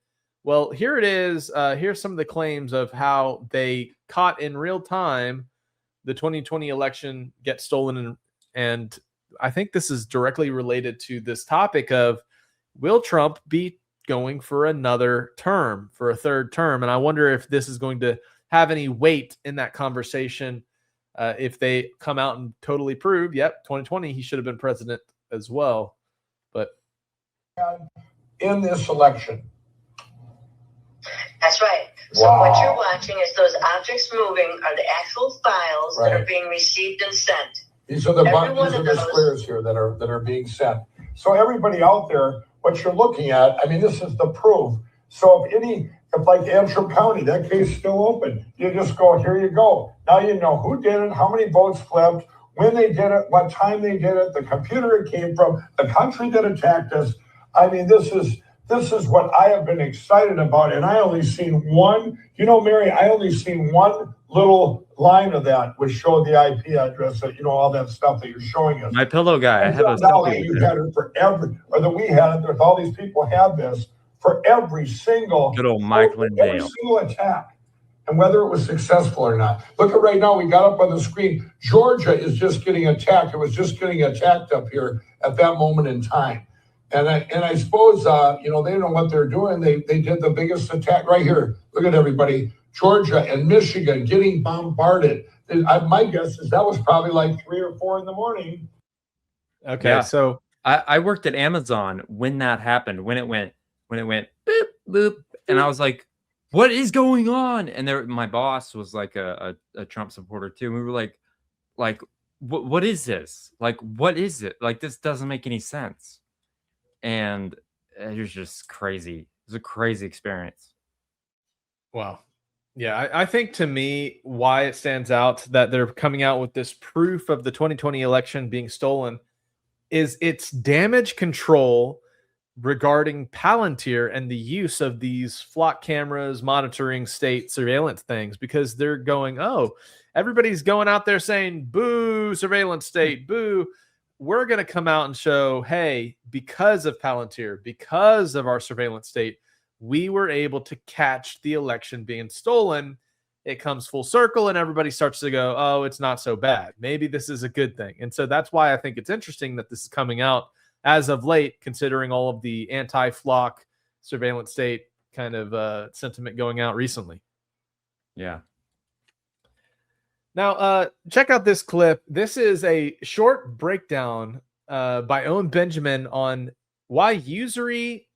Well, here it is. Here's some of the claims of how they caught in real time the 2020 election get stolen. And I think this is directly related to this topic of, will Trump be going for another term, for a third term? And I wonder if this is going to have any weight in that conversation. If they come out and totally prove, 2020, he should have been president as well. But in this election. That's right. So what you're watching is those objects moving are the actual files that are being received and sent. These are the squares here that are being sent. So everybody out there, what you're looking at, this is the proof. So if like Antrim County, that case is still open. You just go, here you go. Now you know who did it, how many votes flipped, when they did it, what time they did it, the computer it came from, the country that attacked us. This is what I have been excited about, and I only seen one. Mary, I only seen one little line of that, which showed the IP address, all that stuff that you're showing us. My pillow guy. I have a now that you had it for or that we had it, with all these people had this for every single good old Mike Lindale. Every single attack, and whether it was successful or not. Look at right now, we got up on the screen. Georgia is just getting attacked. It was just getting attacked up here at that moment in time. And I suppose, they know what they're doing. They did the biggest attack right here. Look at everybody. Georgia and Michigan getting bombarded. My guess is that was probably like 3 or 4 in the morning. Okay, Yeah. so I worked at Amazon when that happened, when it went boop, boop. And I was like, what is going on? And my boss was like a Trump supporter too. And we were like, what is this? Like, what is it? Like, this doesn't make any sense. And it was just crazy. It was a crazy experience. Wow. Yeah, I think to me, why it stands out that they're coming out with this proof of the 2020 election being stolen is its damage control regarding Palantir and the use of these flock cameras monitoring state surveillance things, because they're going, oh, everybody's going out there saying, boo, surveillance state, boo. We're going to come out and show, hey, because of Palantir, because of our surveillance state, we were able to catch the election being stolen. It comes full circle and everybody starts to go, oh, it's not so bad. Maybe this is a good thing. And so that's why I think it's interesting that this is coming out as of late, considering all of the anti-flock surveillance state kind of sentiment going out recently. Yeah. Now, check out this clip. This is a short breakdown by Owen Benjamin on why usury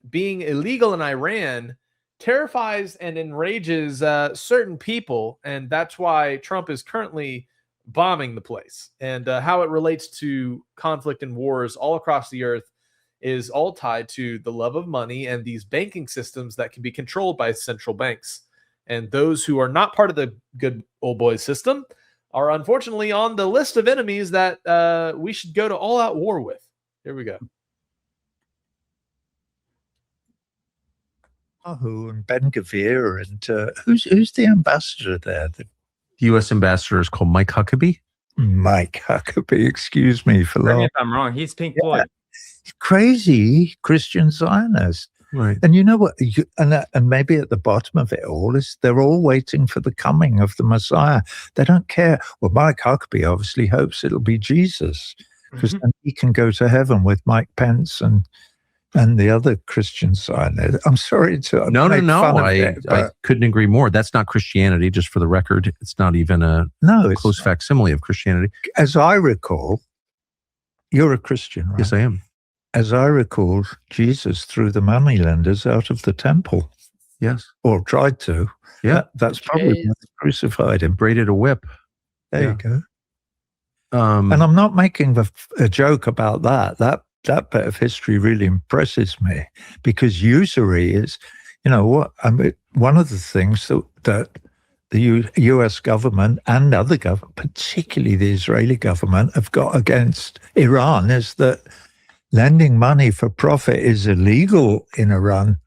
being illegal in Iran terrifies and enrages certain people, and that's why Trump is currently bombing the place, and how it relates to conflict and wars all across the earth is all tied to the love of money and these banking systems that can be controlled by central banks. And those who are not part of the good old boys system are unfortunately on the list of enemies that we should go to all-out war with. Here we go. And Ben Gavir, and who's the ambassador there? The U.S. ambassador is called Mike Huckabee. Mike Huckabee, excuse me for Correct me laughing. if I'm wrong. He's Pink Floyd. Crazy Christian Zionist. Right. And you know what? And maybe at the bottom of it all is they're all waiting for the coming of the Messiah. They don't care. Well, Mike Huckabee obviously hopes it'll be Jesus, because then he can go to heaven with Mike Pence and the other Christian Zionists. I'm sorry to No. fun of I it, but couldn't agree more. That's not Christianity, just for the record. It's not even a close facsimile of Christianity. As I recall, you're a Christian, right? Yes, I am. As I recall, Jesus threw the moneylenders out of the temple. Yes. Or tried to. Yeah. That's probably when they crucified him. Braided a whip. There Yeah. you go. And I'm not making a joke about that. That bit of history really impresses me, because usury is, one of the things that the U.S. government and other government, particularly the Israeli government, have got against Iran is that lending money for profit is illegal in Iran.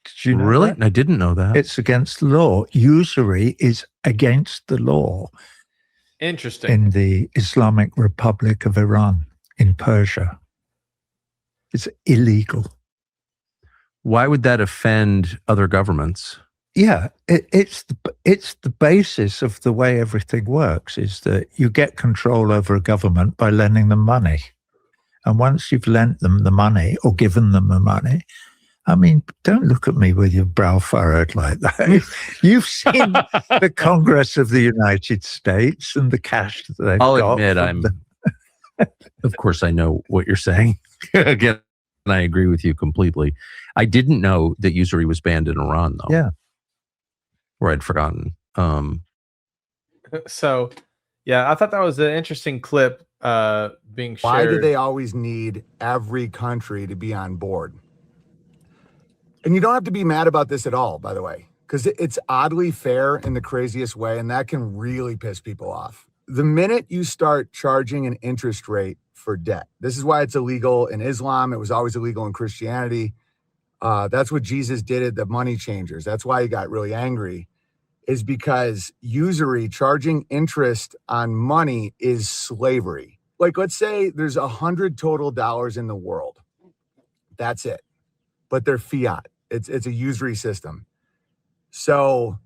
Did you know Really? that? I didn't know that. It's against the law. Usury is against the law Interesting. in the Islamic Republic of Iran, in Persia. It's illegal. Why would that offend other governments? Yeah, it's the basis of the way everything works, is that you get control over a government by lending them money. And once you've lent them the money or given them the money, I mean, don't look at me with your brow furrowed like that. You've seen the Congress of the United States and the cash that they've I'll got. admit of course I know what you're saying. Again, I agree with you completely. I didn't know that usury was banned in Iran, though. Yeah. Or I'd forgotten. So, yeah, I thought that was an interesting clip being shared. Why do they always need every country to be on board? And you don't have to be mad about this at all, by the way, because it's oddly fair in the craziest way, and that can really piss people off. The minute you start charging an interest rate for debt, this is why it's illegal in Islam. It was always illegal in Christianity. That's what Jesus did at the money changers. That's why he got really angry, is because usury, charging interest on money, is slavery. Like, let's say there's 100 total dollars in the world. That's it. But they're fiat. It's a usury system. So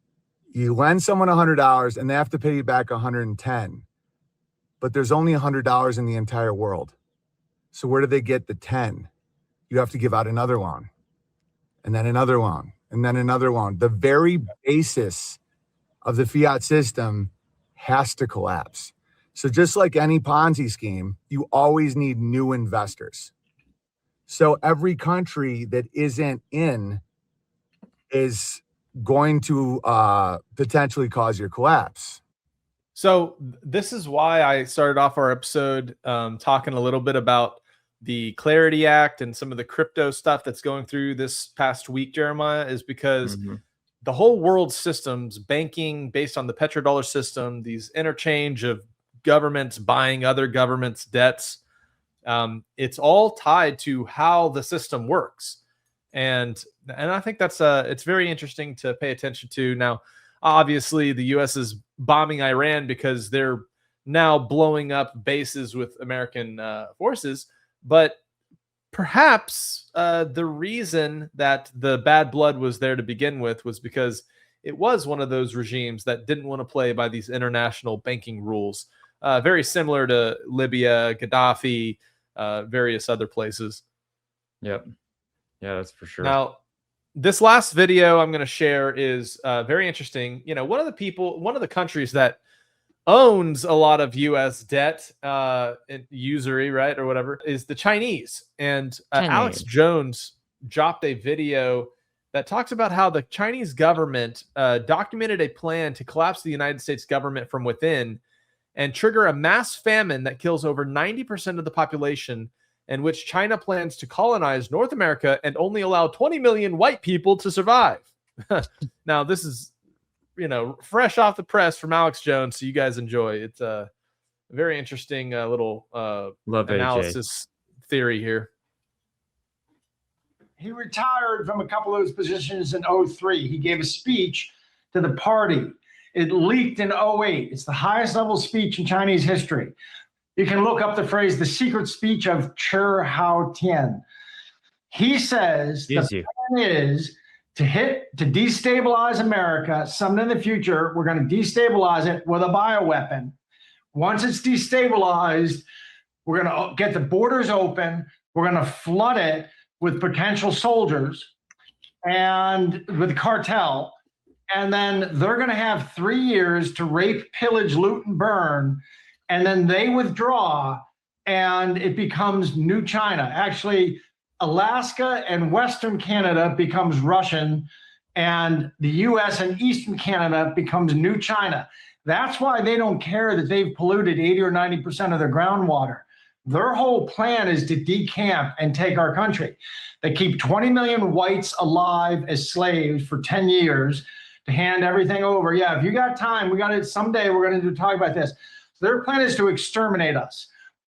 you lend someone $100 and they have to pay you back 110. But there's only $100 in the entire world. So where do they get the 10? You have to give out another loan, and then another loan, and then another loan. The very basis of the fiat system has to collapse. So just like any Ponzi scheme, you always need new investors. So every country that isn't in is going to potentially cause your collapse. So this is why I started off our episode talking a little bit about the Clarity Act and some of the crypto stuff that's going through this past week, Jeremiah, is because the whole world systems, banking based on the petrodollar system, these interchange of governments buying other governments' debts, it's all tied to how the system works. And I think that's it's very interesting to pay attention to. Now, obviously, the U.S. is bombing Iran because they're now blowing up bases with American forces. But perhaps the reason that the bad blood was there to begin with was because it was one of those regimes that didn't want to play by these international banking rules, very similar to Libya, Gaddafi, various other places. Yep. Yeah, that's for sure. Now, this last video I'm going to share is very interesting. You know, one of the countries that owns a lot of U.S. debt, usury, right, or whatever, is the Chinese. And Alex Jones dropped a video that talks about how the Chinese government documented a plan to collapse the United States government from within and trigger a mass famine that kills over 90% of the population, in which China plans to colonize North America and only allow 20 million white people to survive. Now, this is, you know, fresh off the press from Alex Jones, so you guys enjoy. It's a very interesting little analysis theory here. He retired from a couple of those positions in 2003. He gave a speech to the party. It leaked in 2008. It's the highest level speech in Chinese history. You can look up the phrase, the secret speech of Cher Hao Tian. He says the plan is to destabilize America. Sometime in the future, we're going to destabilize it with a bioweapon. Once it's destabilized, we're going to get the borders open. We're going to flood it with potential soldiers and with the cartel. And then they're going to have 3 years to rape, pillage, loot, and burn. And then they withdraw, and it becomes New China. Actually, Alaska and Western Canada becomes Russian, and the U.S. and Eastern Canada becomes New China. That's why they don't care that they've polluted 80 or 90% of their groundwater. Their whole plan is to decamp and take our country. They keep 20 million whites alive as slaves for 10 years to hand everything over. Yeah, if you got time, we got it someday. We're going to talk about this. Their plan is to exterminate us.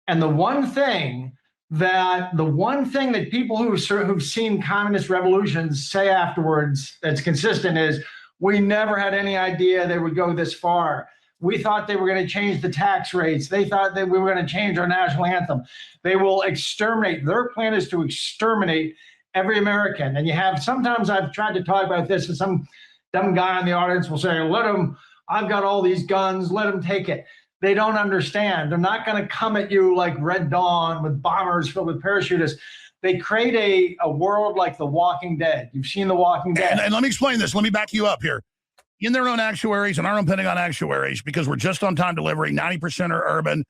And the one thing that people who've seen communist revolutions say afterwards that's consistent is, we never had any idea they would go this far. We thought they were going to change the tax rates. They thought that we were going to change our national anthem. They will exterminate. Their plan is to exterminate every American. And you have, sometimes I've tried to talk about this, and some dumb guy in the audience will say, let them, I've got all these guns, let them take it. They don't understand. They're not going to come at you like Red Dawn with bombers filled with parachutists. They create a world like The Walking Dead. You've seen The Walking Dead. And let me explain this. Let me back you up here. In their own actuaries and our own Pentagon actuaries, because we're just on time delivery, 90% are urban.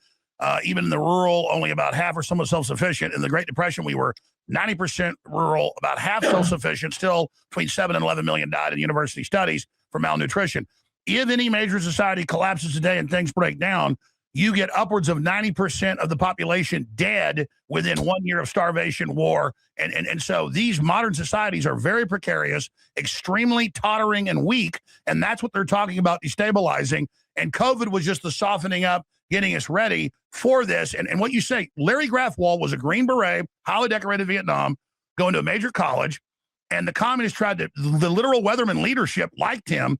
Even in the rural, only about half are somewhat self-sufficient. In the Great Depression, we were 90% rural, about half self-sufficient. Still, between 7 and 11 million died in university studies for malnutrition. If any major society collapses today and things break down, you get upwards of 90% of the population dead within 1 year of starvation, war. And so these modern societies are very precarious, extremely tottering and weak. And that's what they're talking about destabilizing. And COVID was just the softening up, getting us ready for this. And what you say, Larry Grafwall was a Green Beret, highly decorated Vietnam, going to a major college. And the communists tried to, the literal Weatherman leadership liked him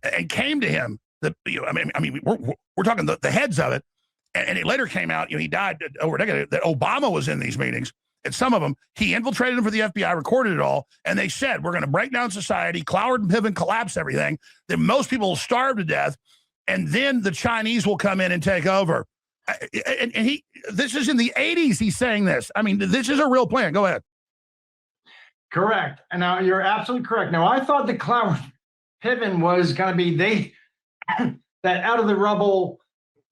and came to him. We're talking the heads of it. And it later came out, he died over a decade, that Obama was in these meetings. And some of them, he infiltrated them for the FBI, recorded it all. And they said, we're going to break down society, Cloward and Piven collapse everything. Then most people will starve to death. And then the Chinese will come in and take over. And this is in the 80s, he's saying this. I mean, this is a real plan. Go ahead. Correct. And now you're absolutely correct. Now, I thought the Cloward Piven was going to be that out of the rubble,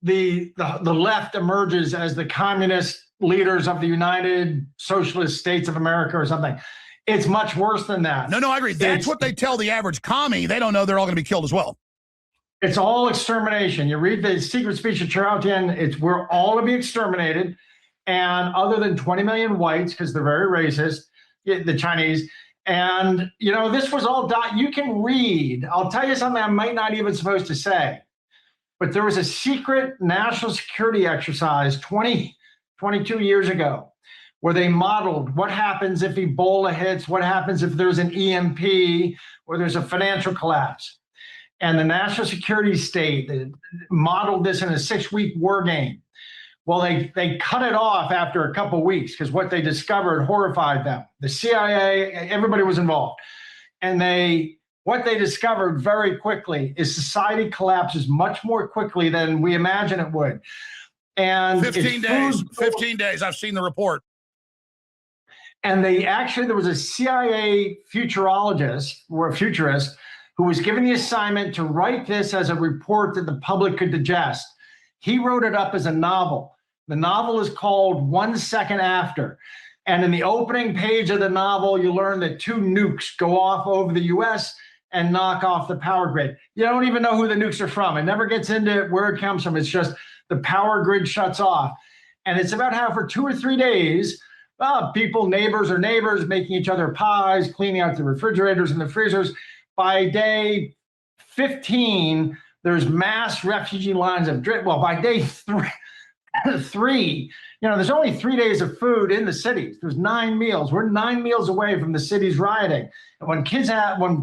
the left emerges as the communist leaders of the United Socialist States of America or something. It's much worse than that. No, I agree. That's what they tell the average commie. They don't know they're all going to be killed as well. It's all extermination. You read the secret speech of Cheraltian, it's we're all to be exterminated. And other than 20 million whites, because they're very racist, the Chinese, And, you know, this was all you can read. I'll tell you something I might not even supposed to say, but there was a secret national security exercise 22 years ago where they modeled what happens if Ebola hits, what happens if there's an EMP or there's a financial collapse. And the national security state modeled this in a 6-week war game. Well, they cut it off after a couple of weeks because what they discovered horrified them. The CIA, everybody was involved. And what they discovered very quickly is society collapses much more quickly than we imagine it would. And 15 days. 15 days. I've seen the report. And there was a CIA futurist who was given the assignment to write this as a report that the public could digest. He wrote it up as a novel. The novel is called 1 Second After. And in the opening page of the novel, you learn that 2 nukes go off over the US and knock off the power grid. You don't even know who the nukes are from. It never gets into where it comes from. It's just the power grid shuts off. And it's about how for 2 or 3 days, neighbors are neighbors, making each other pies, cleaning out the refrigerators and the freezers. By day 15, there's mass refugee lines of drift. Well, by day three, there's only 3 days of food in the cities. There's 9 meals. We're 9 meals away from the cities rioting. And when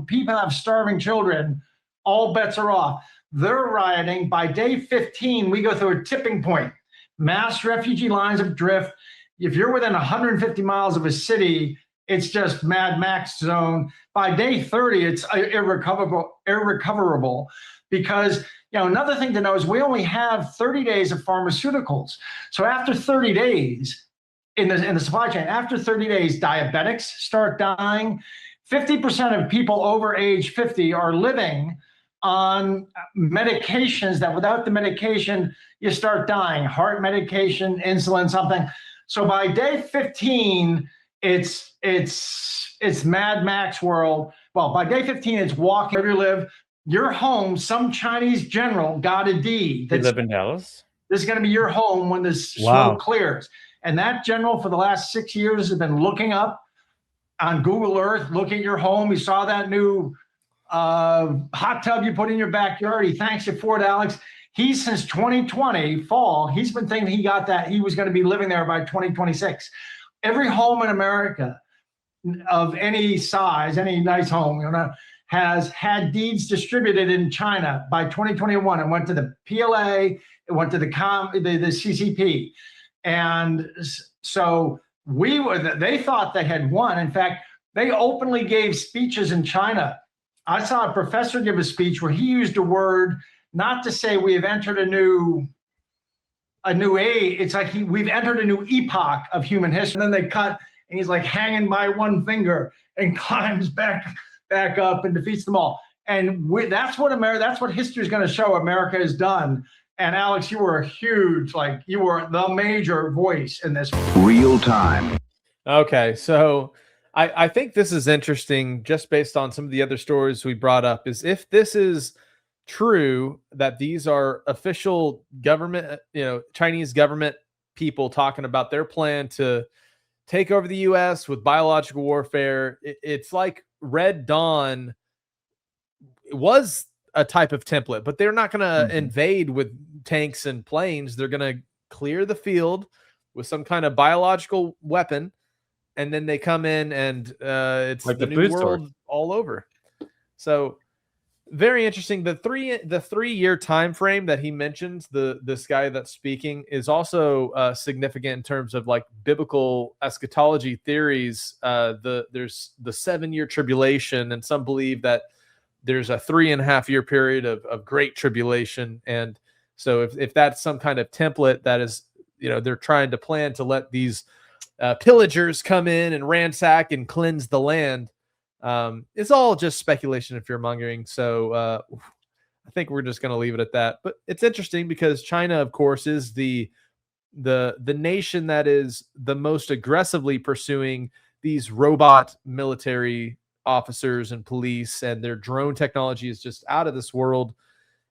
people have starving children, all bets are off. They're rioting. By day 15, we go through a tipping point. Mass refugee lines of drift. If you're within 150 miles of a city, it's just Mad Max zone. By day 30, it's irrecoverable because, another thing to know is we only have 30 days of pharmaceuticals. So after 30 days in the supply chain, after 30 days, diabetics start dying. 50% of people over age 50 are living on medications that without the medication, you start dying. Heart medication, insulin, something. So by day 15, it's Mad Max world. Well, by day 15, it's walking where you live. Your home, some Chinese general got a deed. You live in Dallas? This is going to be your home when this smoke clears. And that general for the last 6 years has been looking up on Google Earth, looking at your home. He saw that new hot tub you put in your backyard. He thanks you for it, Alex. Since 2020 fall, he's been thinking he got that he was going to be living there by 2026. Every home in America of any size, any nice home, has had deeds distributed in China by 2021. It went to the PLA, it went to the CCP. And so they thought they had won. In fact, they openly gave speeches in China. I saw a professor give a speech where he used a word not to say we have entered a new age. It's like we've entered a new epoch of human history. And then they cut, and he's like hanging by one finger and climbs back up and defeats them all. And that's what history is going to show America has done. And Alex, you were you were the major voice in this. Real time. Okay, so I think this is interesting just based on some of the other stories we brought up, is if this is true that these are official government, Chinese government people talking about their plan to take over the US with biological warfare. It's like Red Dawn was a type of template, but they're not going to invade with tanks and planes. They're going to clear the field with some kind of biological weapon, and then they come in and it's like the new world all over. So very interesting. The 3 year time frame that he mentions, this guy that's speaking, is also significant in terms of like biblical eschatology theories. There's the 7 year tribulation, and some believe that there's a 3.5 year period of great tribulation. And so if that's some kind of template that is, they're trying to plan to let these pillagers come in and ransack and cleanse the land. It's all just speculation and fear mongering. So I think we're just going to leave it at that. But it's interesting because China, of course, is the nation that is the most aggressively pursuing these robot military officers and police, and their drone technology is just out of this world.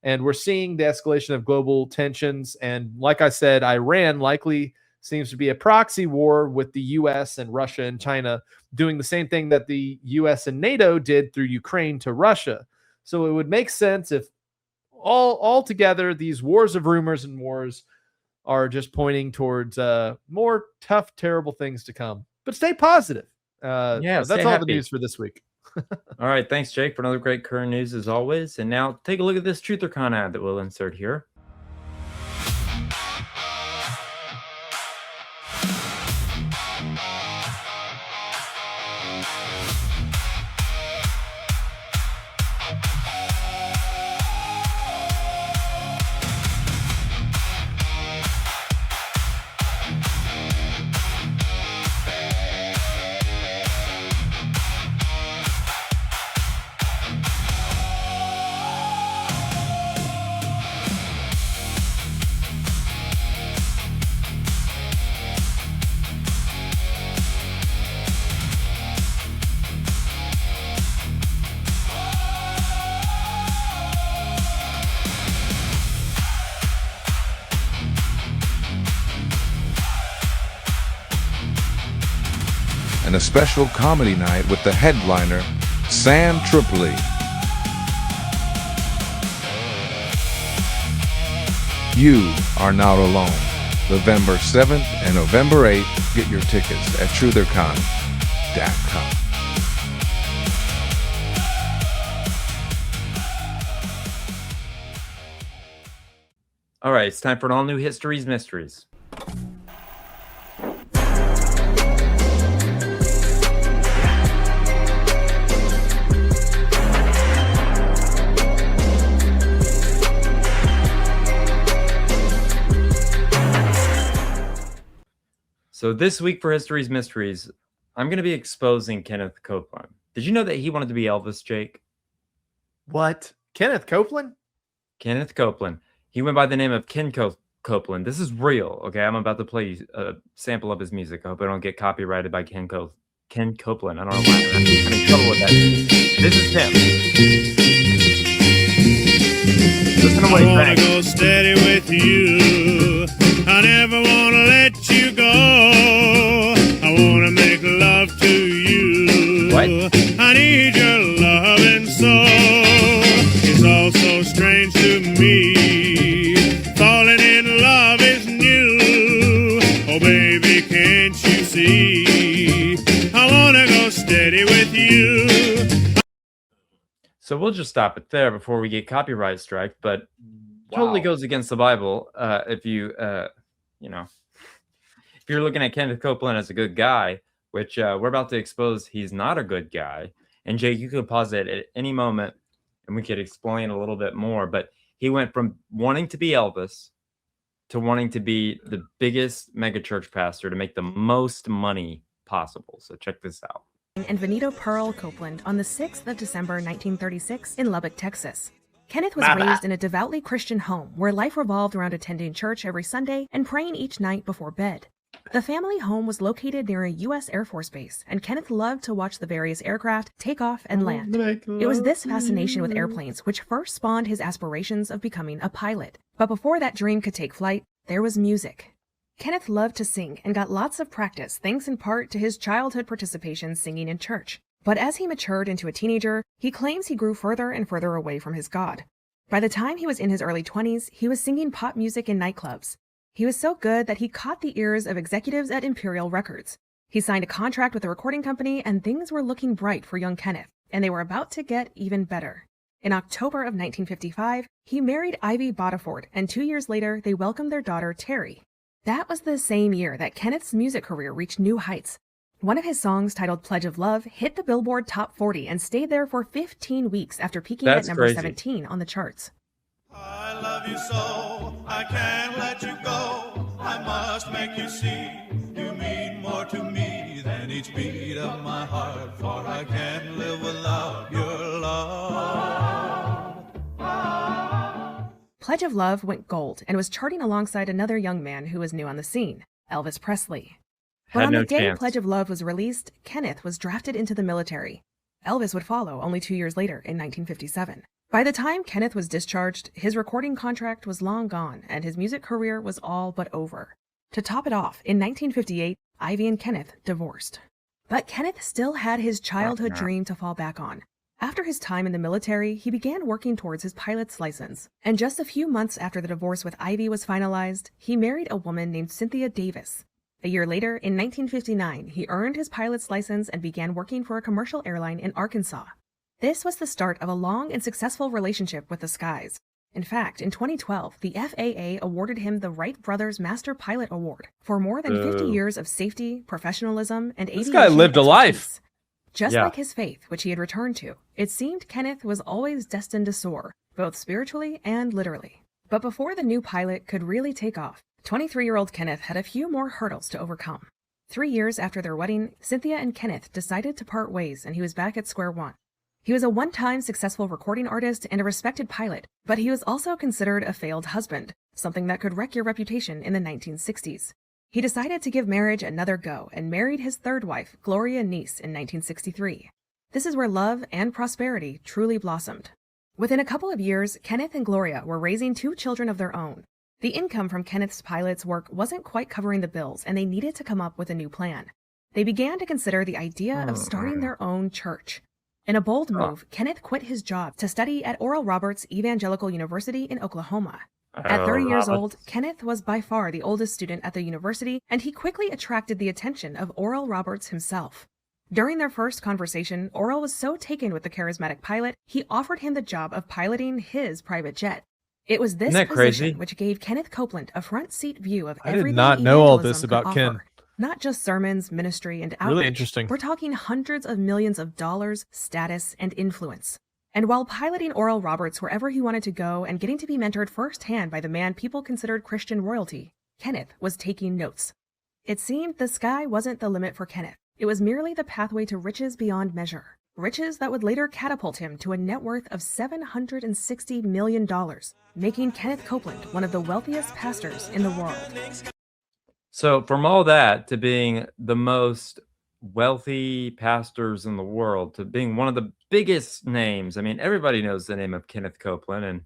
And we're seeing the escalation of global tensions. And like I said, Iran likely seems to be a proxy war with the US and Russia and China doing the same thing that the US and NATO did through Ukraine to Russia. So it would make sense if all together these wars of rumors and wars are just pointing towards more tough, terrible things to come. But stay positive. That's all the news for this week. All right. Thanks, Jake, for another great current news as always. And now take a look at this Truth or Con ad that we'll insert here. And a special comedy night with the headliner, Sam Tripoli. You are not alone. November 7th and November 8th, get your tickets at truthercon.com. All right, it's time for an all-new History's Mysteries. So this week for History's Mysteries, I'm going to be exposing Kenneth Copeland. Did you know that he wanted to be Elvis, Jake? What? Kenneth Copeland? Kenneth Copeland. He went by the name of Ken Copeland. This is real, okay? I'm about to play a sample of his music. I hope I don't get copyrighted by Ken Copeland. I don't know why I'm having trouble with that. This is him. Listen to what he's saying. I wanna go steady with you. I never wanna let you go. I wanna make love to you. What? I need your loving soul. It's all so strange to me. Falling in love is new. Oh baby, can't you see? I wanna go steady with you. So we'll just stop it there before we get copyright strike, but totally goes against the Bible. If you if you're looking at Kenneth Copeland as a good guy, which we're about to expose he's not a good guy. And Jake, you could pause it at any moment and we could explain a little bit more, but he went from wanting to be Elvis to wanting to be the biggest megachurch pastor to make the most money possible. So check this out. And Benito Pearl Copeland on the 6th of December 1936 in Lubbock, Texas. Kenneth was raised in a devoutly Christian home where life revolved around attending church every Sunday and praying each night before bed. The family home was located near a U.S. Air Force base, and Kenneth loved to watch the various aircraft take off and land. It was this fascination with airplanes which first spawned his aspirations of becoming a pilot. But before that dream could take flight, there was music. Kenneth loved to sing and got lots of practice thanks in part to his childhood participation singing in church. But as he matured into a teenager, he claims he grew further and further away from his God. By the time he was in his early 20s, he was singing pop music in nightclubs. He was so good that he caught the ears of executives at Imperial Records. He signed a contract with a recording company and things were looking bright for young Kenneth, and they were about to get even better. In October of 1955, he married Ivy Bodiford, and 2 years later, they welcomed their daughter, Terry. That was the same year that Kenneth's music career reached new heights. One of his songs, titled Pledge of Love, hit the Billboard Top 40 and stayed there for 15 weeks after peaking at number 17 on the charts. I love you so, I can't let you go. I must make you see, you mean more to me than each beat of my heart. For I can't live without your love. Pledge of Love went gold and was charting alongside another young man who was new on the scene, Elvis Presley. But on the day Pledge of Love was released, Kenneth was drafted into the military. Elvis would follow only 2 years later in 1957. By the time Kenneth was discharged, his recording contract was long gone and his music career was all but over. To top it off, in 1958, Ivy and Kenneth divorced. But Kenneth still had his childhood dream to fall back on. After his time in the military, he began working towards his pilot's license. And just a few months after the divorce with Ivy was finalized, he married a woman named Cynthia Davis. A year later, in 1959, he earned his pilot's license and began working for a commercial airline in Arkansas. This was the start of a long and successful relationship with the skies. In fact, in 2012, the FAA awarded him the Wright Brothers Master Pilot Award for more than 50 years of safety, professionalism, and aviation This guy lived a life. expertise. Just like his faith, which he had returned to, it seemed Kenneth was always destined to soar, both spiritually and literally. But before the new pilot could really take off, 23-year-old Kenneth had a few more hurdles to overcome. 3 years after their wedding, Cynthia and Kenneth decided to part ways, and he was back at square one. He was a one-time successful recording artist and a respected pilot, but he was also considered a failed husband, something that could wreck your reputation in the 1960s. He decided to give marriage another go and married his third wife, Gloria Neese, in 1963. This is where love and prosperity truly blossomed. Within a couple of years, Kenneth and Gloria were raising 2 children of their own. The income from Kenneth's pilot's work wasn't quite covering the bills, and they needed to come up with a new plan. They began to consider the idea of starting their own church. In a bold move, Kenneth quit his job to study at Oral Roberts Evangelical University in Oklahoma. At 30 years old, Kenneth was by far the oldest student at the university, and he quickly attracted the attention of Oral Roberts himself. During their first conversation, Oral was so taken with the charismatic pilot, he offered him the job of piloting his private jet. It was this position which gave Kenneth Copeland a front seat view of everything I did not know all this evangelism about could Ken. offer. Not just sermons, ministry, and outreach. Really interesting. We're talking hundreds of millions of dollars, status, and influence. And while piloting Oral Roberts wherever he wanted to go and getting to be mentored firsthand by the man people considered Christian royalty, Kenneth was taking notes. It seemed the sky wasn't the limit for Kenneth. It was merely the pathway to riches beyond measure. Riches that would later catapult him to a net worth of $760 million, making Kenneth Copeland one of the wealthiest pastors in the world. So from all that to being the most wealthy pastors in the world to being one of the biggest names, I mean, everybody knows the name of Kenneth Copeland, and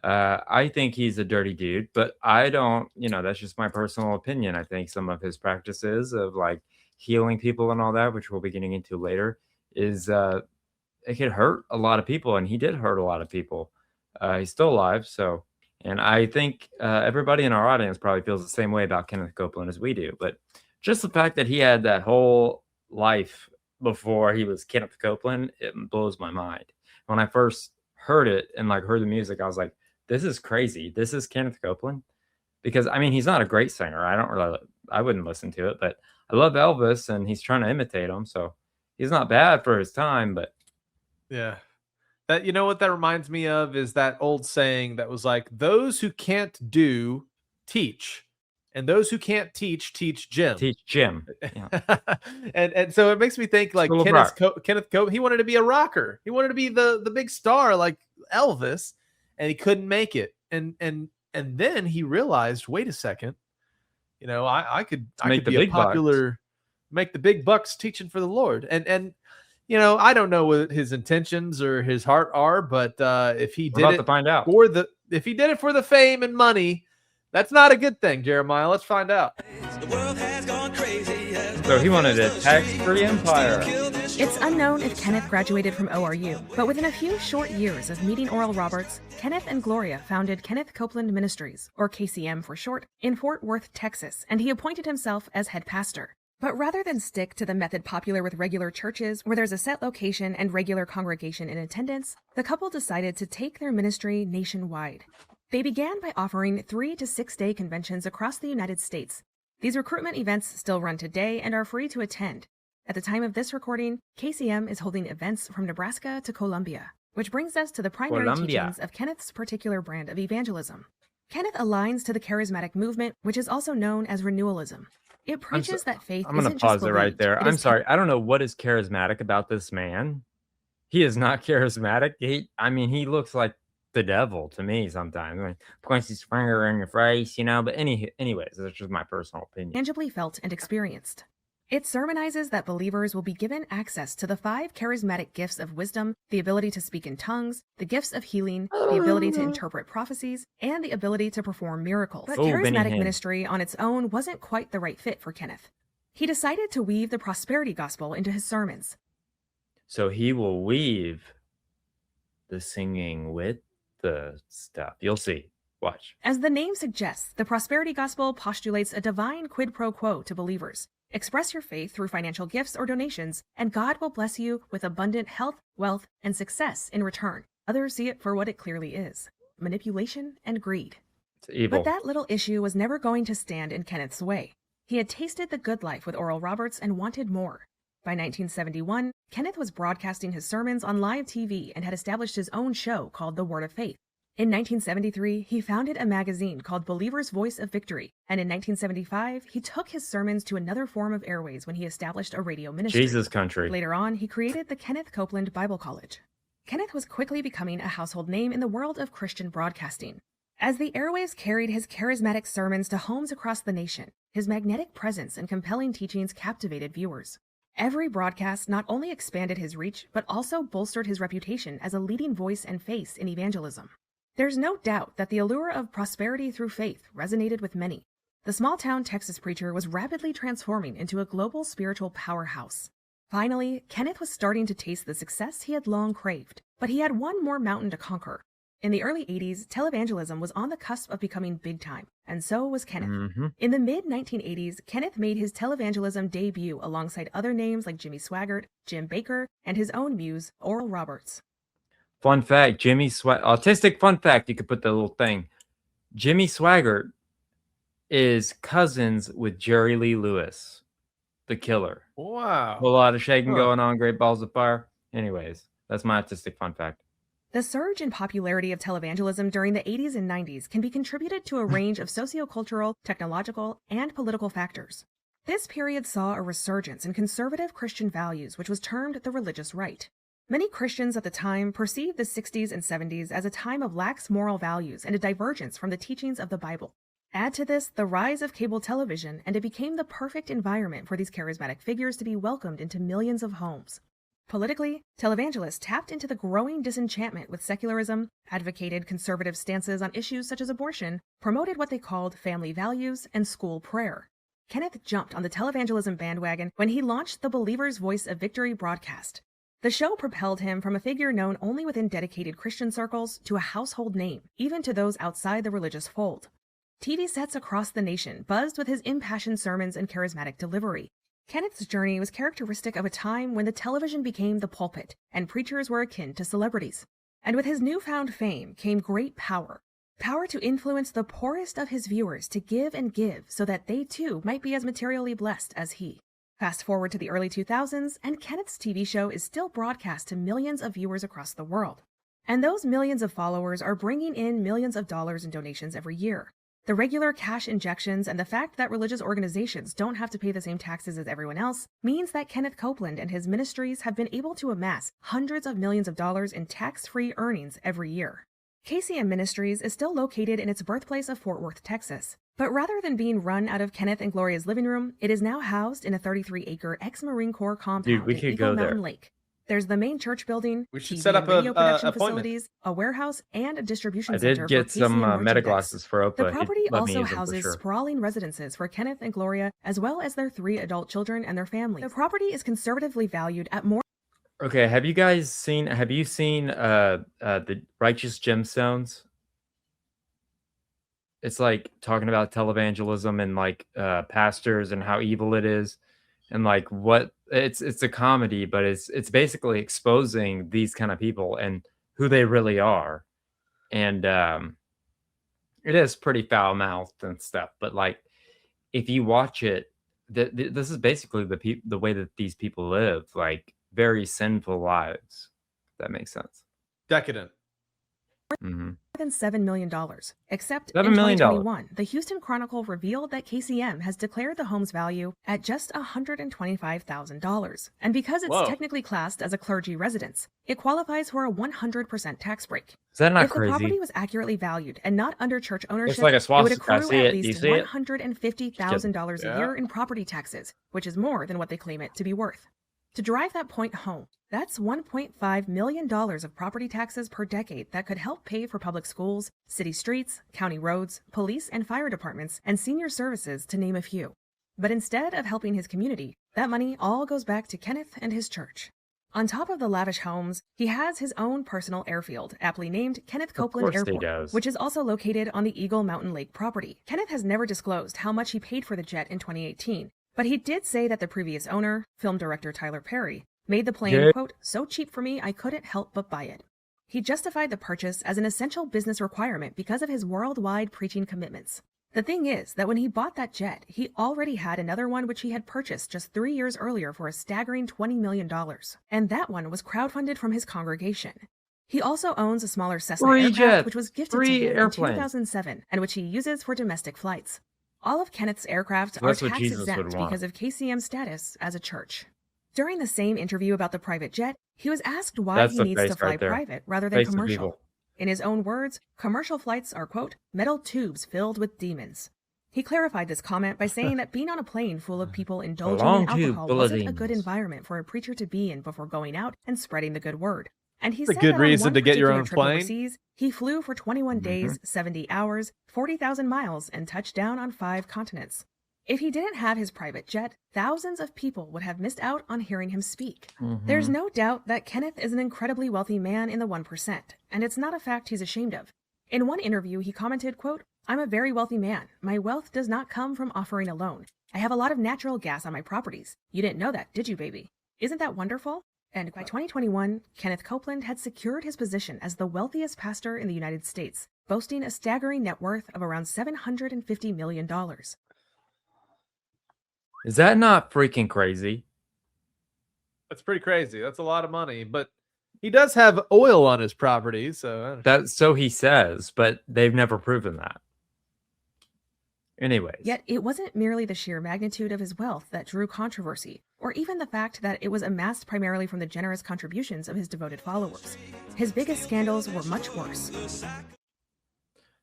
I think he's a dirty dude, but I don't, that's just my personal opinion. I think some of his practices of like healing people and all that, which we'll be getting into later, is it could hurt a lot of people, and he did hurt a lot of people. He's still alive, so. And I think everybody in our audience probably feels the same way about Kenneth Copeland as we do. But just the fact that he had that whole life before he was Kenneth Copeland, it blows my mind. When I first heard it and like heard the music, I was like, this is crazy. This is Kenneth Copeland. Because I mean, he's not a great singer. I wouldn't listen to it, but I love Elvis and he's trying to imitate him. So he's not bad for his time, but yeah. That, you know what that reminds me of is that old saying that was like, those who can't do, teach. And those who can't teach Jim. Teach Jim. Yeah. and so it makes me think like Kenneth Copeland, he wanted to be a rocker. He wanted to be the big star like Elvis, and he couldn't make it. And then he realized, wait a second, I could be a popular, make the big bucks teaching for the Lord. And I don't know what his intentions or his heart are, but if he did it to find out. If he did it for the fame and money, that's not a good thing, Jeremiah. Let's find out. So he wanted a tax-free empire. It's unknown if Kenneth graduated from ORU, but within a few short years of meeting Oral Roberts, Kenneth and Gloria founded Kenneth Copeland Ministries, or KCM for short, in Fort Worth, Texas, and he appointed himself as head pastor. But rather than stick to the method popular with regular churches, where there's a set location and regular congregation in attendance, the couple decided to take their ministry nationwide. They began by offering 3 to 6 day conventions across the United States. These recruitment events still run today and are free to attend. At the time of this recording, KCM is holding events from Nebraska to Columbia, which brings us to the primary teachings of Kenneth's particular brand of evangelism. Kenneth aligns to the charismatic movement, which is also known as renewalism. It preaches that faith I'm going to pause it right there. I'm sorry. I don't know what is charismatic about this man. He is not charismatic. He looks like the devil to me sometimes. I mean, points his finger in your face, but anyways, that's just my personal opinion. Tangibly felt and experienced. It sermonizes that believers will be given access to the 5 charismatic gifts of wisdom, the ability to speak in tongues, the gifts of healing, the ability to interpret prophecies, and the ability to perform miracles. But charismatic ministry on its own wasn't quite the right fit for Kenneth. He decided to weave the prosperity gospel into his sermons. So he will weave the singing with the stuff. You'll see. Watch. As the name suggests, the prosperity gospel postulates a divine quid pro quo to believers. Express your faith through financial gifts or donations, and God will bless you with abundant health, wealth, and success in return. Others see it for what it clearly is: manipulation and greed. It's evil. But that little issue was never going to stand in Kenneth's way. He had tasted the good life with Oral Roberts and wanted more. By 1971, Kenneth was broadcasting his sermons on live TV and had established his own show called The Word of Faith. In 1973, he founded a magazine called Believer's Voice of Victory, and in 1975, he took his sermons to another form of airways when he established a radio ministry. Jesus country. Later on, he created the Kenneth Copeland Bible College. Kenneth was quickly becoming a household name in the world of Christian broadcasting. As the airwaves carried his charismatic sermons to homes across the nation, his magnetic presence and compelling teachings captivated viewers. Every broadcast not only expanded his reach, but also bolstered his reputation as a leading voice and face in evangelism. There's no doubt that the allure of prosperity through faith resonated with many. The small-town Texas preacher was rapidly transforming into a global spiritual powerhouse. Finally, Kenneth was starting to taste the success he had long craved, but he had one more mountain to conquer. In the early 80s, televangelism was on the cusp of becoming big time, and so was Kenneth. In the mid-1980s, Kenneth made his televangelism debut alongside other names like Jimmy Swaggart, Jim Bakker, and his own muse, Oral Roberts. Fun fact, autistic fun fact, you could put the little thing. Jimmy Swaggart is cousins with Jerry Lee Lewis, the killer. Wow. A lot of shaking going on, great balls of fire. Anyways, that's my autistic fun fact. The surge in popularity of televangelism during the 80s and 90s can be contributed to a range of sociocultural, technological, and political factors. This period saw a resurgence in conservative Christian values, which was termed the religious right. Many Christians at the time perceived the 60s and 70s as a time of lax moral values and a divergence from the teachings of the Bible. Add to this the rise of cable television, and it became the perfect environment for these charismatic figures to be welcomed into millions of homes. Politically, televangelists tapped into the growing disenchantment with secularism, advocated conservative stances on issues such as abortion, promoted what they called family values and school prayer. Kenneth jumped on the televangelism bandwagon when he launched the Believer's Voice of Victory broadcast. The show propelled him from a figure known only within dedicated Christian circles to a household name, even to those outside the religious fold. TV sets across the nation buzzed with his impassioned sermons and charismatic delivery. Kenneth's journey was characteristic of a time when the television became the pulpit, and preachers were akin to celebrities. And with his newfound fame came great power. Power to influence the poorest of his viewers to give and give so that they too might be as materially blessed as he. Fast forward to the early 2000s, and Kenneth's TV show is still broadcast to millions of viewers across the world. And those millions of followers are bringing in millions of dollars in donations every year. The regular cash injections and the fact that religious organizations don't have to pay the same taxes as everyone else means that Kenneth Copeland and his ministries have been able to amass hundreds of millions of dollars in tax-free earnings every year. KCM Ministries is still located in its birthplace of Fort Worth, Texas. But rather than being run out of Kenneth and Gloria's living room, it is now housed in a 33-acre ex-Marine Corps compound we in could Eagle go there. Mountain Lake. There's the main church building, We should TV set up and radio a production appointment. facilities, a warehouse, and a distribution I center did get for some KCM meta merchandise. glasses for Opa. The He'd property let me also use them for houses sure. sprawling residences for Kenneth and Gloria, as well as their 3 adult children and their families. The property is conservatively valued at more. Okay, have you seen the Righteous Gemstones? It's like talking about televangelism and like pastors and how evil it is, and like what it's a comedy, but it's basically exposing these kind of people and who they really are, and it is pretty foul mouthed and stuff. But like, if you watch it, this is basically the way that these people live, like very sinful lives. If that makes sense. Decadent. Than than $7 million. Except $7 in million. 2021, the Houston Chronicle revealed that KCM has declared the home's value at just $125,000. And because it's Whoa. technically classed as a clergy residence, it qualifies for a 100% tax break. Is that not if crazy? the property was accurately valued and not under church ownership, like a it would swastika. I accrue see at it. Do you least see it? $150,000 a Yeah. year in property taxes, which is more than what they claim it to be worth. To drive that point home, that's $1.5 million of property taxes per decade that could help pay for public schools, city streets, county roads, police and fire departments, and senior services, to name a few. But instead of helping his community, that money all goes back to Kenneth and his church. On top of the lavish homes, he has his own personal airfield, aptly named Kenneth Copeland course he Airport, does. which is also located on the Eagle Mountain Lake property. Kenneth has never disclosed how much he paid for the jet in 2018, but he did say that the previous owner, film director Tyler Perry, made the plane, Yeah. quote, so cheap for me I couldn't help but buy it. He justified the purchase as an essential business requirement because of his worldwide preaching commitments. The thing is that when he bought that jet, he already had another one which he had purchased just 3 years earlier for a staggering $20 million. And that one was crowdfunded from his congregation. He also owns a smaller Cessna Three aircraft, jets, which was gifted three to him airplanes. in 2007, and which he uses for domestic flights. All of Kenneth's aircraft So are that's what tax Jesus would exempt want. because of KCM's status as a church. During the same interview about the private jet, he was asked why That's he the needs to face fly right there. private rather than Face of commercial. evil. In his own words, commercial flights are, quote, metal tubes filled with demons. He clarified this comment by saying that being on a plane full of people indulging long in tube alcohol full of wasn't a good demons. environment for a preacher to be in before going out and spreading the good word. And he It's a said good that reason on one to get your particular own trip plane. overseas, he flew for 21 days, 70 hours, 40,000 miles, and touched down on 5 continents. If he didn't have his private jet, thousands of people would have missed out on hearing him speak. There's no doubt that Kenneth is an incredibly wealthy man in the 1%, and it's not a fact he's ashamed of. In one interview, he commented, quote, I'm a very wealthy man. My wealth does not come from offering a loan. I have a lot of natural gas on my properties. You didn't know that, did you, baby? Isn't that wonderful? And by 2021, Kenneth Copeland had secured his position as the wealthiest pastor in the United States, boasting a staggering net worth of around $750 million. Is that not freaking crazy? That's pretty crazy. That's a lot of money, but he does have oil on his property, so So he says, but they've never proven that. Anyways, Yet it wasn't merely the sheer magnitude of his wealth that drew controversy, or even the fact that it was amassed primarily from the generous contributions of his devoted followers. His biggest scandals were much worse.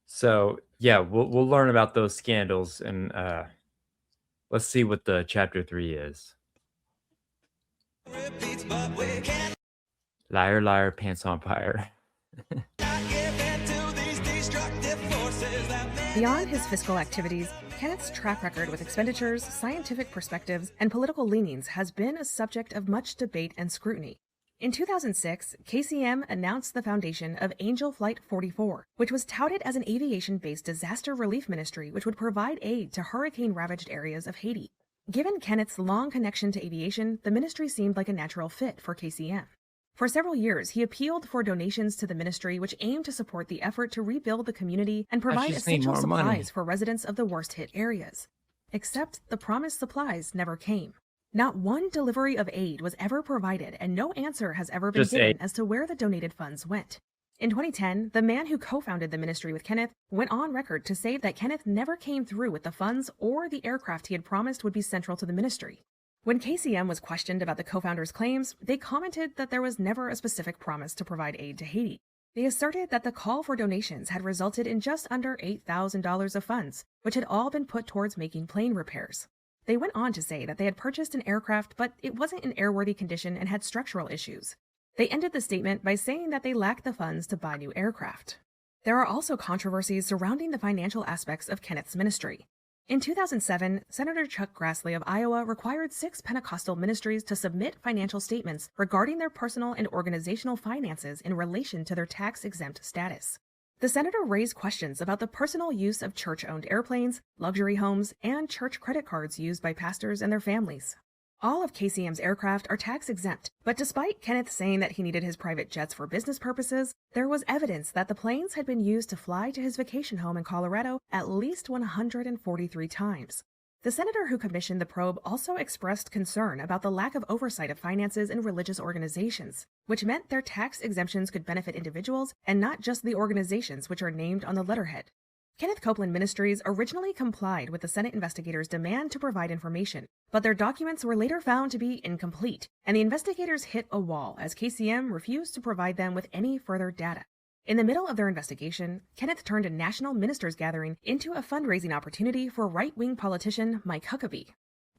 so yeah, we'll learn about those scandals, and let's see what the chapter 3 is. Liar, liar, pants on fire. Beyond his fiscal activities, Kenneth's track record with expenditures, scientific perspectives, and political leanings has been a subject of much debate and scrutiny. In 2006, KCM announced the foundation of Angel Flight 44, which was touted as an aviation-based disaster relief ministry which would provide aid to hurricane-ravaged areas of Haiti. Given Kenneth's long connection to aviation, the ministry seemed like a natural fit for KCM. For several years, he appealed for donations to the ministry which aimed to support the effort to rebuild the community and provide just need essential more money. supplies for residents of the worst-hit areas. Except the promised supplies never came. Not one delivery of aid was ever provided, and no answer has ever been Just given aid. as to where the donated funds went. In 2010, the man who co-founded the ministry with Kenneth went on record to say that Kenneth never came through with the funds or the aircraft he had promised would be central to the ministry. When KCM was questioned about the co-founder's claims, they commented that there was never a specific promise to provide aid to Haiti. They asserted that the call for donations had resulted in just under $8,000 of funds, which had all been put towards making plane repairs. They went on to say that they had purchased an aircraft, but it wasn't in airworthy condition and had structural issues. They ended the statement by saying that they lacked the funds to buy new aircraft. There are also controversies surrounding the financial aspects of Kenneth's ministry. In 2007, Senator Chuck Grassley of Iowa required 6 Pentecostal ministries to submit financial statements regarding their personal and organizational finances in relation to their tax-exempt status. The senator raised questions about the personal use of church-owned airplanes, luxury homes, and church credit cards used by pastors and their families. All of KCM's aircraft are tax-exempt, but despite Kenneth saying that he needed his private jets for business purposes, there was evidence that the planes had been used to fly to his vacation home in Colorado at least 143 times. The senator who commissioned the probe also expressed concern about the lack of oversight of finances in religious organizations, which meant their tax exemptions could benefit individuals and not just the organizations which are named on the letterhead. Kenneth Copeland Ministries originally complied with the Senate investigators' demand to provide information, but their documents were later found to be incomplete, and the investigators hit a wall as KCM refused to provide them with any further data. In the middle of their investigation, Kenneth turned a national ministers' gathering into a fundraising opportunity for right-wing politician Mike Huckabee.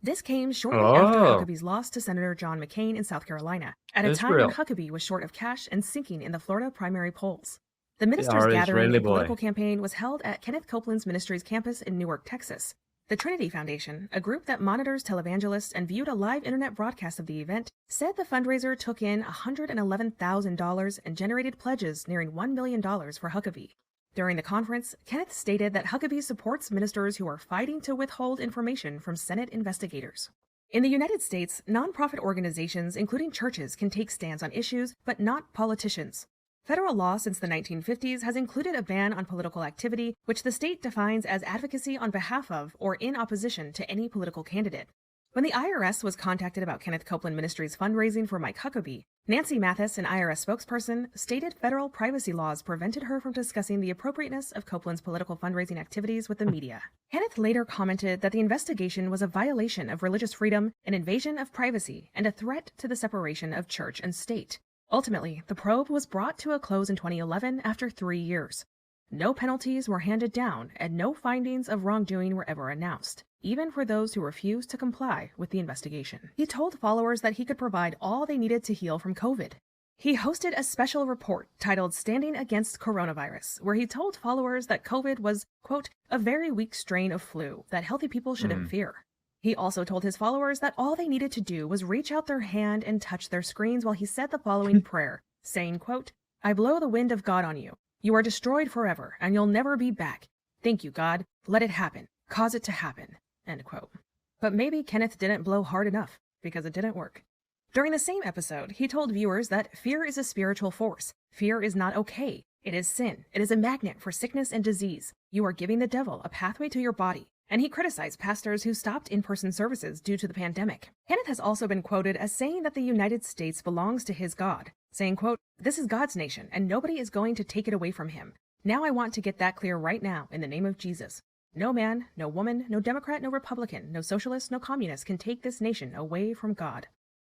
This came shortly after Huckabee's loss to Senator John McCain in South Carolina, at a time when Huckabee was short of cash and sinking in the Florida primary polls. The ministers' gathering and political campaign was held at Kenneth Copeland's Ministries campus in Newark, Texas. The Trinity Foundation, a group that monitors televangelists and viewed a live internet broadcast of the event, said the fundraiser took in $111,000 and generated pledges nearing $1 million for Huckabee. During the conference, Kenneth stated that Huckabee supports ministers who are fighting to withhold information from Senate investigators. In the United States, nonprofit organizations, including churches, can take stands on issues, but not politicians. Federal law since the 1950s has included a ban on political activity, which the state defines as advocacy on behalf of or in opposition to any political candidate. When the IRS was contacted about Kenneth Copeland Ministries' fundraising for Mike Huckabee, Nancy Mathis, an IRS spokesperson, stated federal privacy laws prevented her from discussing the appropriateness of Copeland's political fundraising activities with the media. Kenneth later commented that the investigation was a violation of religious freedom, an invasion of privacy, and a threat to the separation of church and state. Ultimately, the probe was brought to a close in 2011 after 3 years. No penalties were handed down, and no findings of wrongdoing were ever announced, even for those who refused to comply with the investigation. He told followers that he could provide all they needed to heal from COVID. He hosted a special report titled Standing Against Coronavirus, where he told followers that COVID was, quote, a very weak strain of flu that healthy people shouldn't fear. He also told his followers that all they needed to do was reach out their hand and touch their screens while he said the following prayer, saying, quote, I blow the wind of God on you. You are destroyed forever, and you'll never be back. Thank you, God. Let it happen. Cause it to happen. End quote. But maybe Kenneth didn't blow hard enough, because it didn't work. During the same episode, he told viewers that fear is a spiritual force. Fear is not okay. It is sin. It is a magnet for sickness and disease. You are giving the devil a pathway to your body. And he criticized pastors who stopped in-person services due to the pandemic. Kenneth has also been quoted as saying that the United States belongs to his God, saying, quote, this is God's nation, and nobody is going to take it away from him. Now I want to get that clear right now in the name of Jesus. No man, no woman, no Democrat, no Republican, no socialist, no communist can take this nation away from God.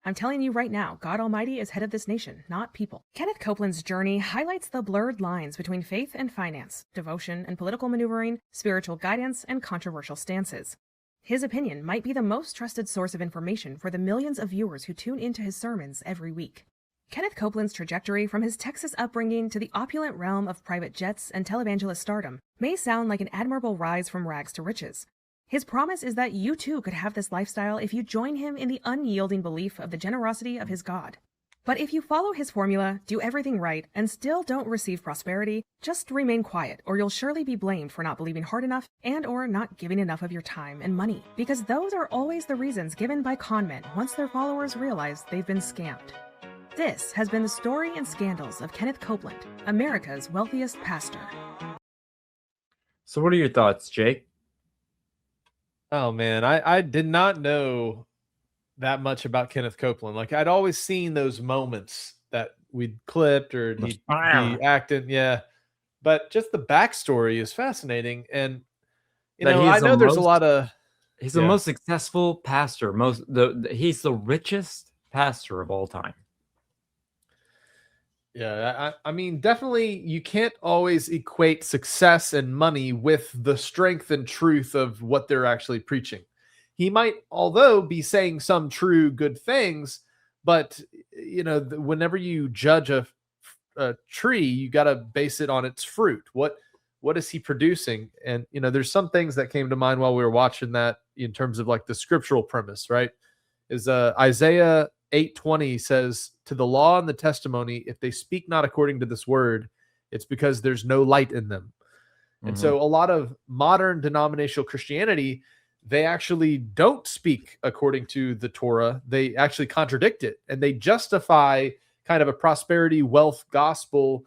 I'm telling you right now, God Almighty is head of this nation, not people. Kenneth Copeland's journey highlights the blurred lines between faith and finance, devotion and political maneuvering, spiritual guidance, and controversial stances. His opinion might be the most trusted source of information for the millions of viewers who tune into his sermons every week. Kenneth Copeland's trajectory from his Texas upbringing to the opulent realm of private jets and televangelist stardom may sound like an admirable rise from rags to riches. His promise is that you too could have this lifestyle if you join him in the unyielding belief of the generosity of his God. But if you follow his formula, do everything right, and still don't receive prosperity, just remain quiet, or you'll surely be blamed for not believing hard enough and or not giving enough of your time and money, because those are always the reasons given by con men once their followers realize they've been scammed. This has been the story and scandals of Kenneth Copeland, America's wealthiest pastor. So what are your thoughts, Jake? Oh man, I did not know that much about Kenneth Copeland. Like I'd always seen those moments that we'd clipped or he'd be acting, yeah. But just the backstory is fascinating, and you know I know there's a lot of. He's the most successful pastor. He's the richest pastor of all time. Yeah, I mean, definitely you can't always equate success and money with the strength and truth of what they're actually preaching. He might, although, be saying some true good things, but, you know, whenever you judge a tree, you got to base it on its fruit. What is he producing? And, you know, there's some things that came to mind while we were watching that in terms of like the scriptural premise, right? Is Isaiah 8:20 says, to the law and the testimony, if they speak not according to this word, it's because there's no light in them. And so a lot of modern denominational Christianity, they actually don't speak according to the Torah. They actually contradict it, and they justify kind of a prosperity, wealth gospel,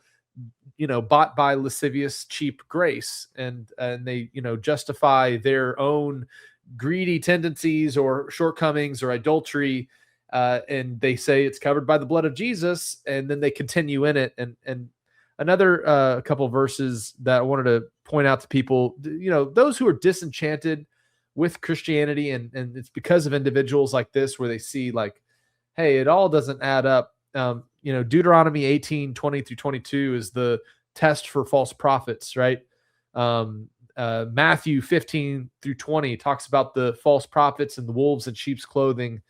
you know, bought by lascivious, cheap grace. And they, you know, justify their own greedy tendencies or shortcomings or adultery, and they say it's covered by the blood of Jesus, and then they continue in it. And another couple verses that I wanted to point out to people, those who are disenchanted with Christianity, and it's because of individuals like this where they see like, hey, it all doesn't add up. Deuteronomy 18:20-22 is the test for false prophets, right? Matthew 15-20 talks about the false prophets and the wolves in sheep's clothing.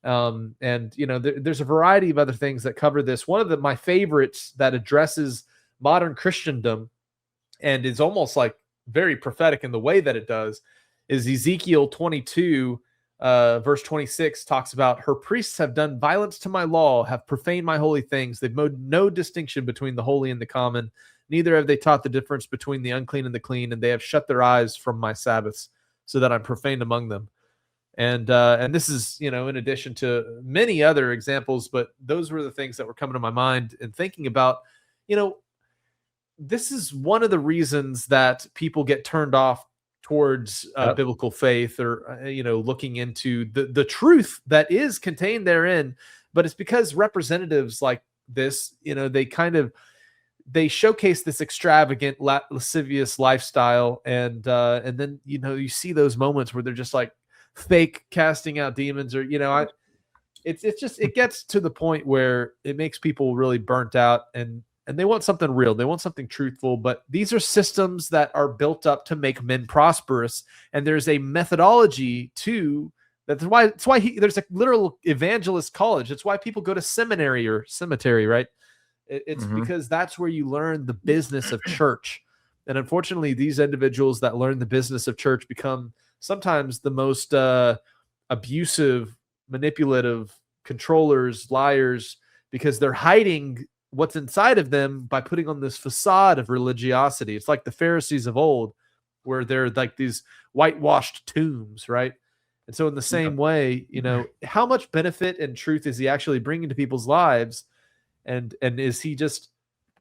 There's a variety of other things that cover this. One of my favorites that addresses modern Christendom and is almost like very prophetic in the way that it does is Ezekiel 22, verse 26 talks about, her priests have done violence to my law, have profaned my holy things. They've made no distinction between the holy and the common. Neither have they taught the difference between the unclean and the clean, and they have shut their eyes from my Sabbaths, so that I'm profaned among them. And this is, in addition to many other examples, but those were the things that were coming to my mind and thinking about, this is one of the reasons that people get turned off towards biblical faith, or looking into the truth that is contained therein. But it's because representatives like this, they showcase this extravagant, lascivious lifestyle, and then you see those moments where they're just like fake casting out demons, or it gets to the point where it makes people really burnt out, and they want something real. They want something truthful. But these are systems that are built up to make men prosperous. And there's a methodology too. That's why there's a literal evangelist college. It's why people go to seminary or cemetery, right? It's because that's where you learn the business of church. And unfortunately, these individuals that learn the business of church become sometimes the most abusive, manipulative, controllers, liars, because they're hiding what's inside of them by putting on this facade of religiosity. It's like the Pharisees of old, where they're like these whitewashed tombs, right? And so in the same way, how much benefit and truth is he actually bringing to people's lives? And is he just,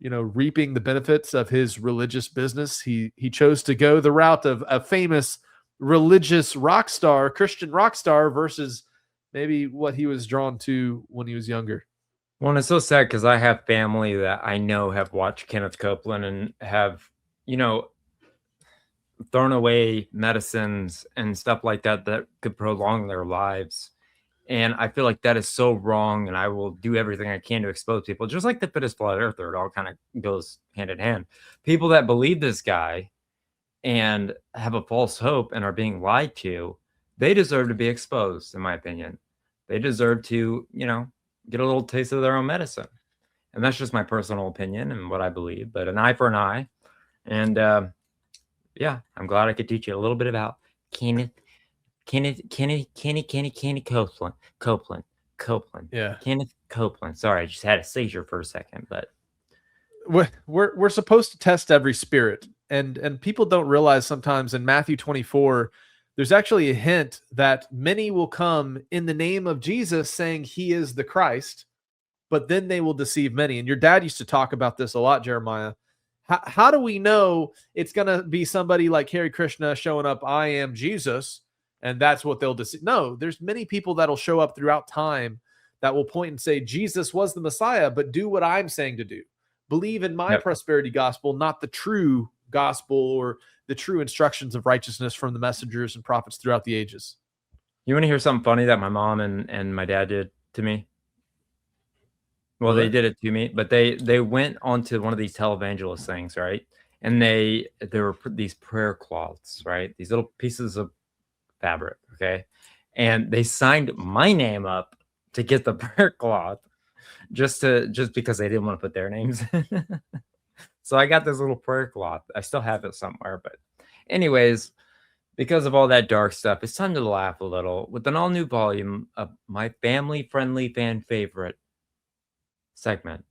reaping the benefits of his religious business? He chose to go the route of a famous religious rock star, Christian rock star, versus maybe what he was drawn to when he was younger. Well, and it's so sad because I have family that I know have watched Kenneth Copeland and have, thrown away medicines and stuff like that that could prolong their lives. And I feel like that is so wrong, and I will do everything I can to expose people. Just like the Fakest Flat Earther, it all kind of goes hand in hand. People that believe this guy and have a false hope and are being lied to, they deserve to be exposed, in my opinion. They deserve to, get a little taste of their own medicine. And that's just my personal opinion and what I believe, but an eye for an eye. And yeah, I'm glad I could teach you a little bit about Kenneth Copeland. Yeah. Kenneth Copeland. Sorry, I just had a seizure for a second, but we're supposed to test every spirit. And people don't realize sometimes in Matthew 24, there's actually a hint that many will come in the name of Jesus saying he is the Christ, but then they will deceive many. And your dad used to talk about this a lot, Jeremiah. How do we know it's going to be somebody like Hare Krishna showing up, I am Jesus, and that's what they'll deceive? No, there's many people that'll show up throughout time that will point and say, Jesus was the Messiah, but do what I'm saying to do. Believe in my prosperity gospel, not the true gospel or the true instructions of righteousness from the messengers and prophets throughout the ages. You want to hear something funny that my mom and my dad did to me? Well, they did it to me, but they went onto one of these televangelist things, right? And there were these prayer cloths, right? These little pieces of fabric, okay? And they signed my name up to get the prayer cloth just because they didn't want to put their names in. So I got this little prayer cloth. I still have it somewhere, but anyways, because of all that dark stuff, it's time to laugh a little with an all-new volume of my family-friendly fan favorite segment.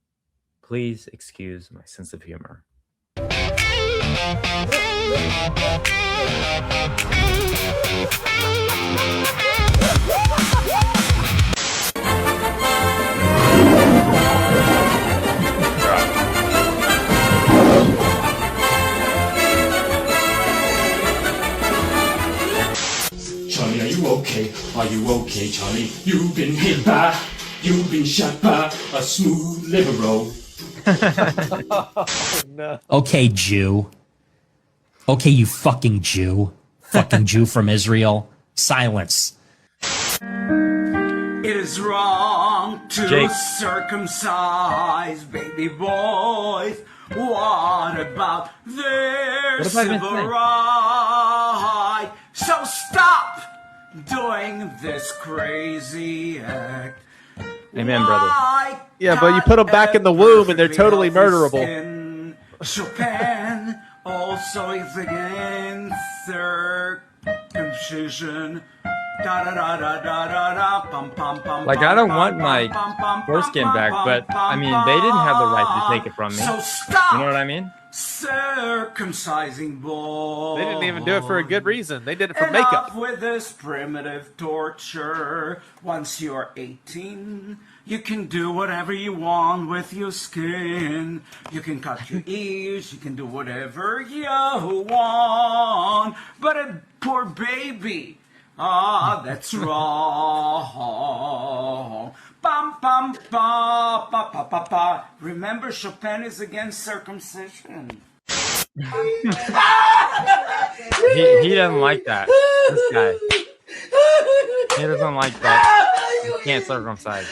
Please excuse my sense of humor. Okay, Charlie, you've been shot by a smooth liberal. No. Okay, Jew. Okay, you fucking Jew. Fucking Jew from Israel. Silence. It is wrong to Jake. circumcise baby boys. What about their What have I been civil saying? right? So stop doing this crazy act. Amen, brother. Why Yeah, but you put them back in the womb and they're totally murderable. in Chopin also is against circumcision. Da, da, da, da, da, da, da, pum, pum, pum, Like, I don't want my foreskin back, but I mean, they didn't have the right to take it from me. So stop You know what I mean? circumcising boys. They didn't even do it for a good reason. They did it for Enough makeup. with this primitive torture. Once you're 18, you can do whatever you want with your skin. You can cut your ears, you can do whatever you want. But a poor baby, that's wrong. Bum, bum, ba, ba, ba, ba, ba. Remember, Chopin is against circumcision. He doesn't like that. This guy. He doesn't like that. You can't circumcise.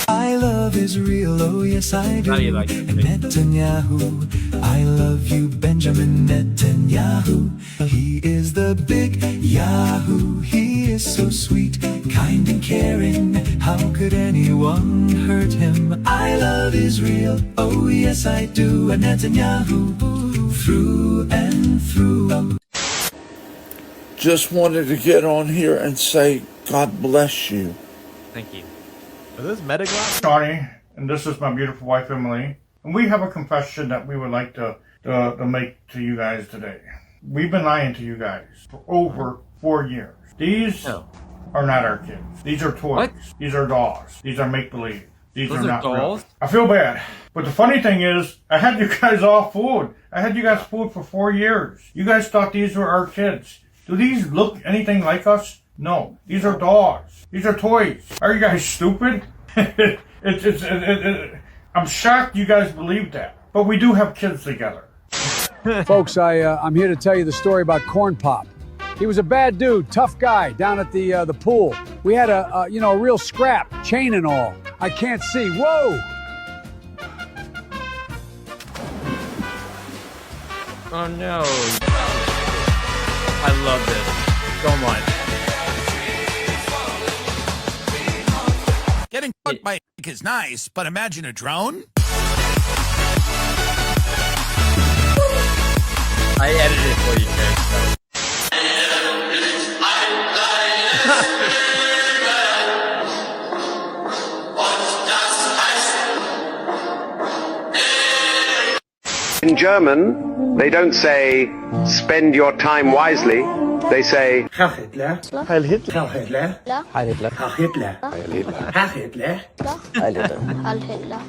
I love Israel, oh yes I do. How do you like it? And Netanyahu, I love you, Benjamin Netanyahu. He is the big Yahoo. He is so sweet, kind and caring. How could anyone hurt him? I love Israel, oh yes I do. And Netanyahu, through and through. Just wanted to get on here and say God bless you. Thank you. Are those meta glasses? Johnny, and this is my beautiful wife Emily, and we have a confession that we would like to make to you guys today. We've been lying to you guys for over 4 years. These are not our kids. These are toys. What? These are dolls. These are make-believe. These Those are are not dolls? real. I feel bad. But the funny thing is, I had you guys all fooled. I had you guys fooled for 4 years. You guys thought these were our kids. Do these look anything like us? No. These are dolls. These are toys. Are you guys stupid? I'm shocked you guys believe that. But we do have kids together. Folks, I'm here to tell you the story about Corn Pop. He was a bad dude, tough guy down at the pool. We had a real scrap, chain and all. I can't see. Whoa! Oh no. I love this so much. Getting caught by is nice, but imagine a drone? I edited it for you guys. In German, they don't say, spend your time wisely. They say, Heil Hitler. Heil Hitler. Heil Hitler. Heil Hitler. Heil Hitler. Heil Hitler. Heil Hitler. Heil Hitler. Heil Hitler.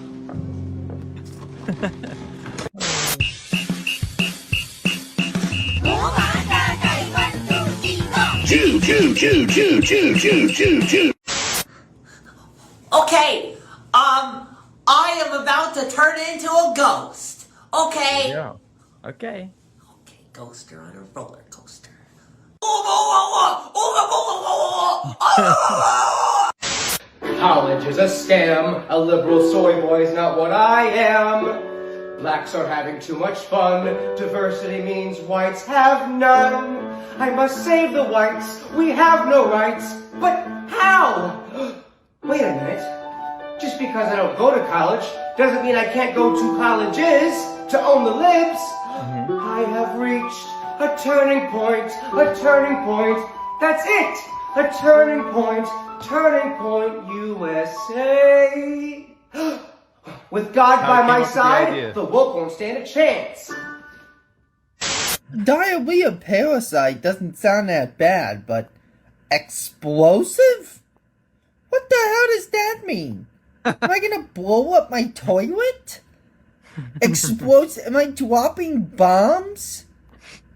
Jew, Jew, Jew, Jew, Jew, Jew, Jew, Jew. Okay, I am about to turn into a ghost. Okay. Yeah. Okay. Ghoster on a roller coaster. College is a scam. A liberal soy boy is not what I am. Blacks are having too much fun. Diversity means whites have none. I must save the whites. We have no rights. But how? Wait a minute. Just because I don't go to college doesn't mean I can't go to colleges to own the libs. I have reached a turning point, a turning point. That's it. A turning point USA. With God How by came my up with the side, idea? the woke won't stand a chance. Diarrhea parasite doesn't sound that bad, but explosive? What the hell does that mean? Am I gonna blow up my toilet? Explodes? Am I dropping bombs?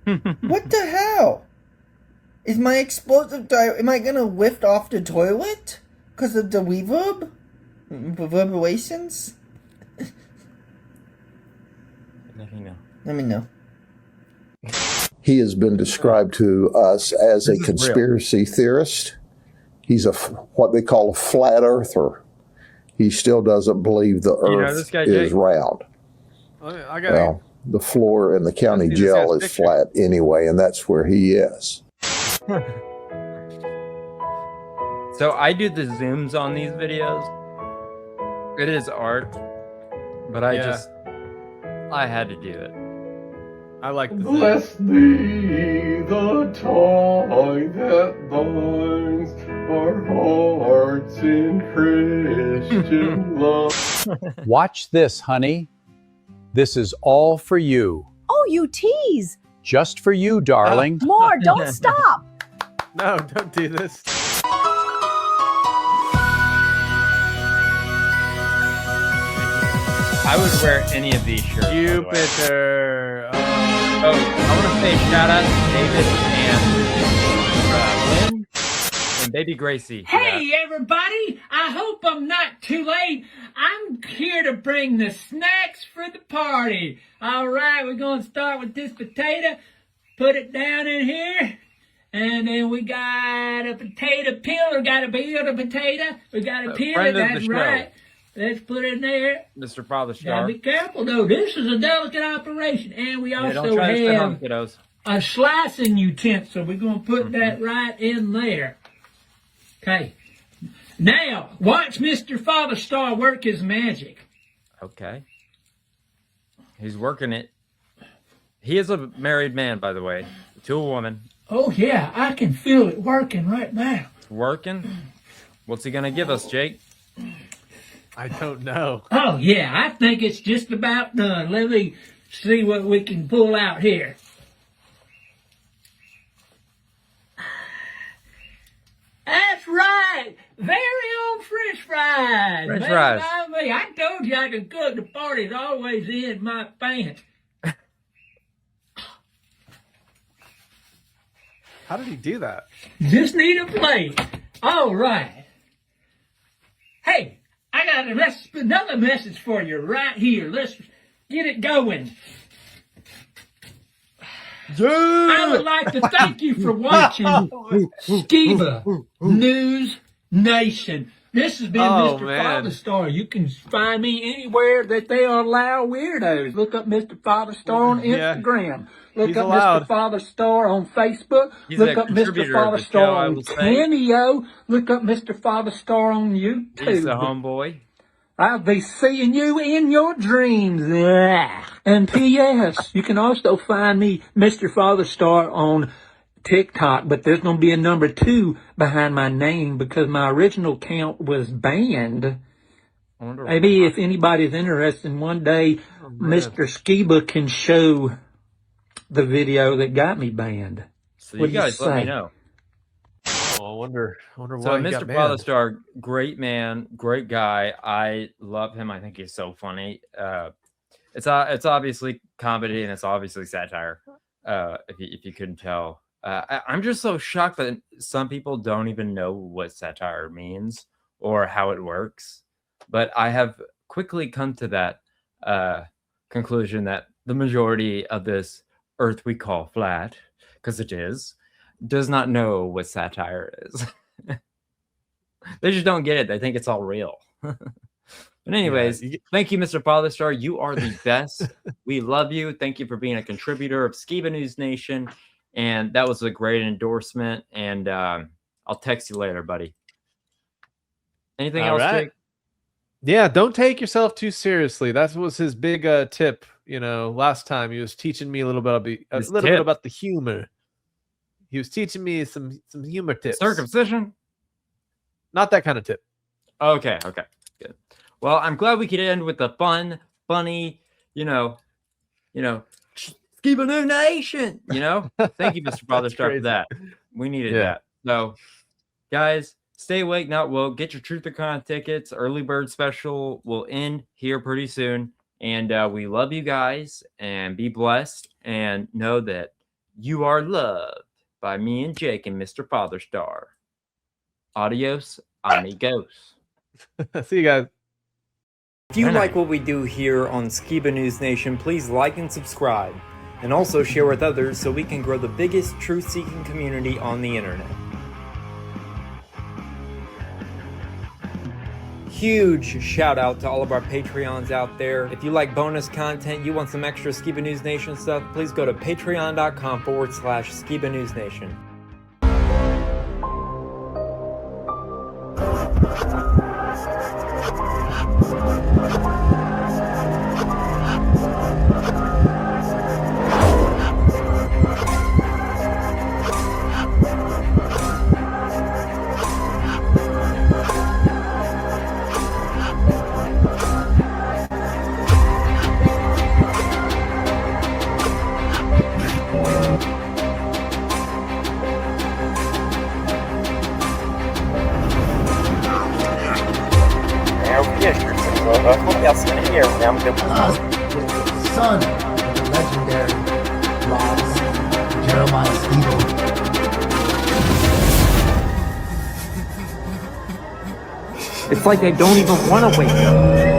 What the hell? Is my explosive am I gonna lift off the toilet? Because of the reverb? Reverberations? Let me know. He has been described to us as a conspiracy theorist. He's what they call a flat earther. He still doesn't believe the earth is round. Well, the floor in the county jail is flat anyway, and that's where he is. So I do the zooms on these videos. It is art, but I had to do it. I like the Bless thee, the tie that binds our hearts in Christian love. Watch this, honey. This is all for you. Oh, you tease. Just for you, darling. More, don't stop. No, don't do this. I would wear any of these shirts. Jupiter. I want to say shout out to David and Lynn and baby Gracie. Hey everybody, I hope I'm not too late. I'm here to bring the snacks for the party. Alright, we're going to start with this potato. Put it down in here. And then we got a potato peel. We got to peel the potato. We got to peel it, that's right. Let's put it in there. Mr. Father Gotta Star. be careful though. This is a delicate operation. And we don't also try to step on have kiddos. a slicing utensil. We're going to put that right in there. Okay. Now, watch Mr. Father Star work his magic. Okay. He's working it. He is a married man, by the way, to a woman. Oh, yeah, I can feel it working right now. Working? What's he going to give us, Jake? I don't know. Oh, yeah, I think it's just about done. Let me see what we can pull out here. That's right. Very own French fries. French Man, fries. I told you I could cook. The party's always in my pants. How did he do that? Just need a plate. All right. Hey, I got another message for you right here. Let's get it going. I would like to thank you for watching Skiba News Nation. This has been Mr. Father Star. You can find me anywhere that they allow weirdos. Look up Mr. Father Star on Instagram. Look up Mr. Father Star on Facebook. Look up Mr. Father Star on Cameo. Look up Mr. Father Star on YouTube. He's the homeboy. I'll be seeing you in your dreams. And P.S. You can also find me, Mr. Father Star, on TikTok, but there's going to be a number 2 behind my name because my original account was banned. Maybe if anybody's interested, one day Mr. Skiba can show the video that got me banned. So you guys let me know. Oh, I wonder why So he got Mr. banned. Father Star, great man, great guy. I love him. I think he's so funny. It's obviously comedy and it's obviously satire. If you couldn't tell, I'm just so shocked that some people don't even know what satire means or how it works. But I have quickly come to that conclusion that the majority of this earth we call flat, because it is, does not know what satire is. They just don't get it. They think it's all real. But anyways, thank you, Mr. Father Star. You are the best. We love you. Thank you for being a contributor of Skiba News Nation. And that was a great endorsement. And I'll text you later, buddy. Anything else, Jake? Yeah, don't take yourself too seriously. That was his big tip. You know, last time he was teaching me a little bit about the humor. He was teaching me some humor tips. Circumcision? Not that kind of tip. Okay, good. Well, I'm glad we could end with the fun, funny, Skiba News Nation. Thank you, Mr. Father Star, for that. We needed that. So, guys, stay awake, not woke. Get your Truth or Con tickets. Early bird special will end here pretty soon. And we love you guys, and be blessed, and know that you are loved by me and Jake and Mr. Father Star. Adios, amigos. See you guys. If you like what we do here on Skiba News Nation, please like and subscribe, and also share with others so we can grow the biggest truth-seeking community on the internet. Huge shout out to all of our Patreons out there. If you like bonus content, you want some extra Skiba News Nation stuff, please go to patreon.com/Skiba News Nation. Son of the legendary Locke, Jeremiah Skiba. It's like I don't even want to wake up.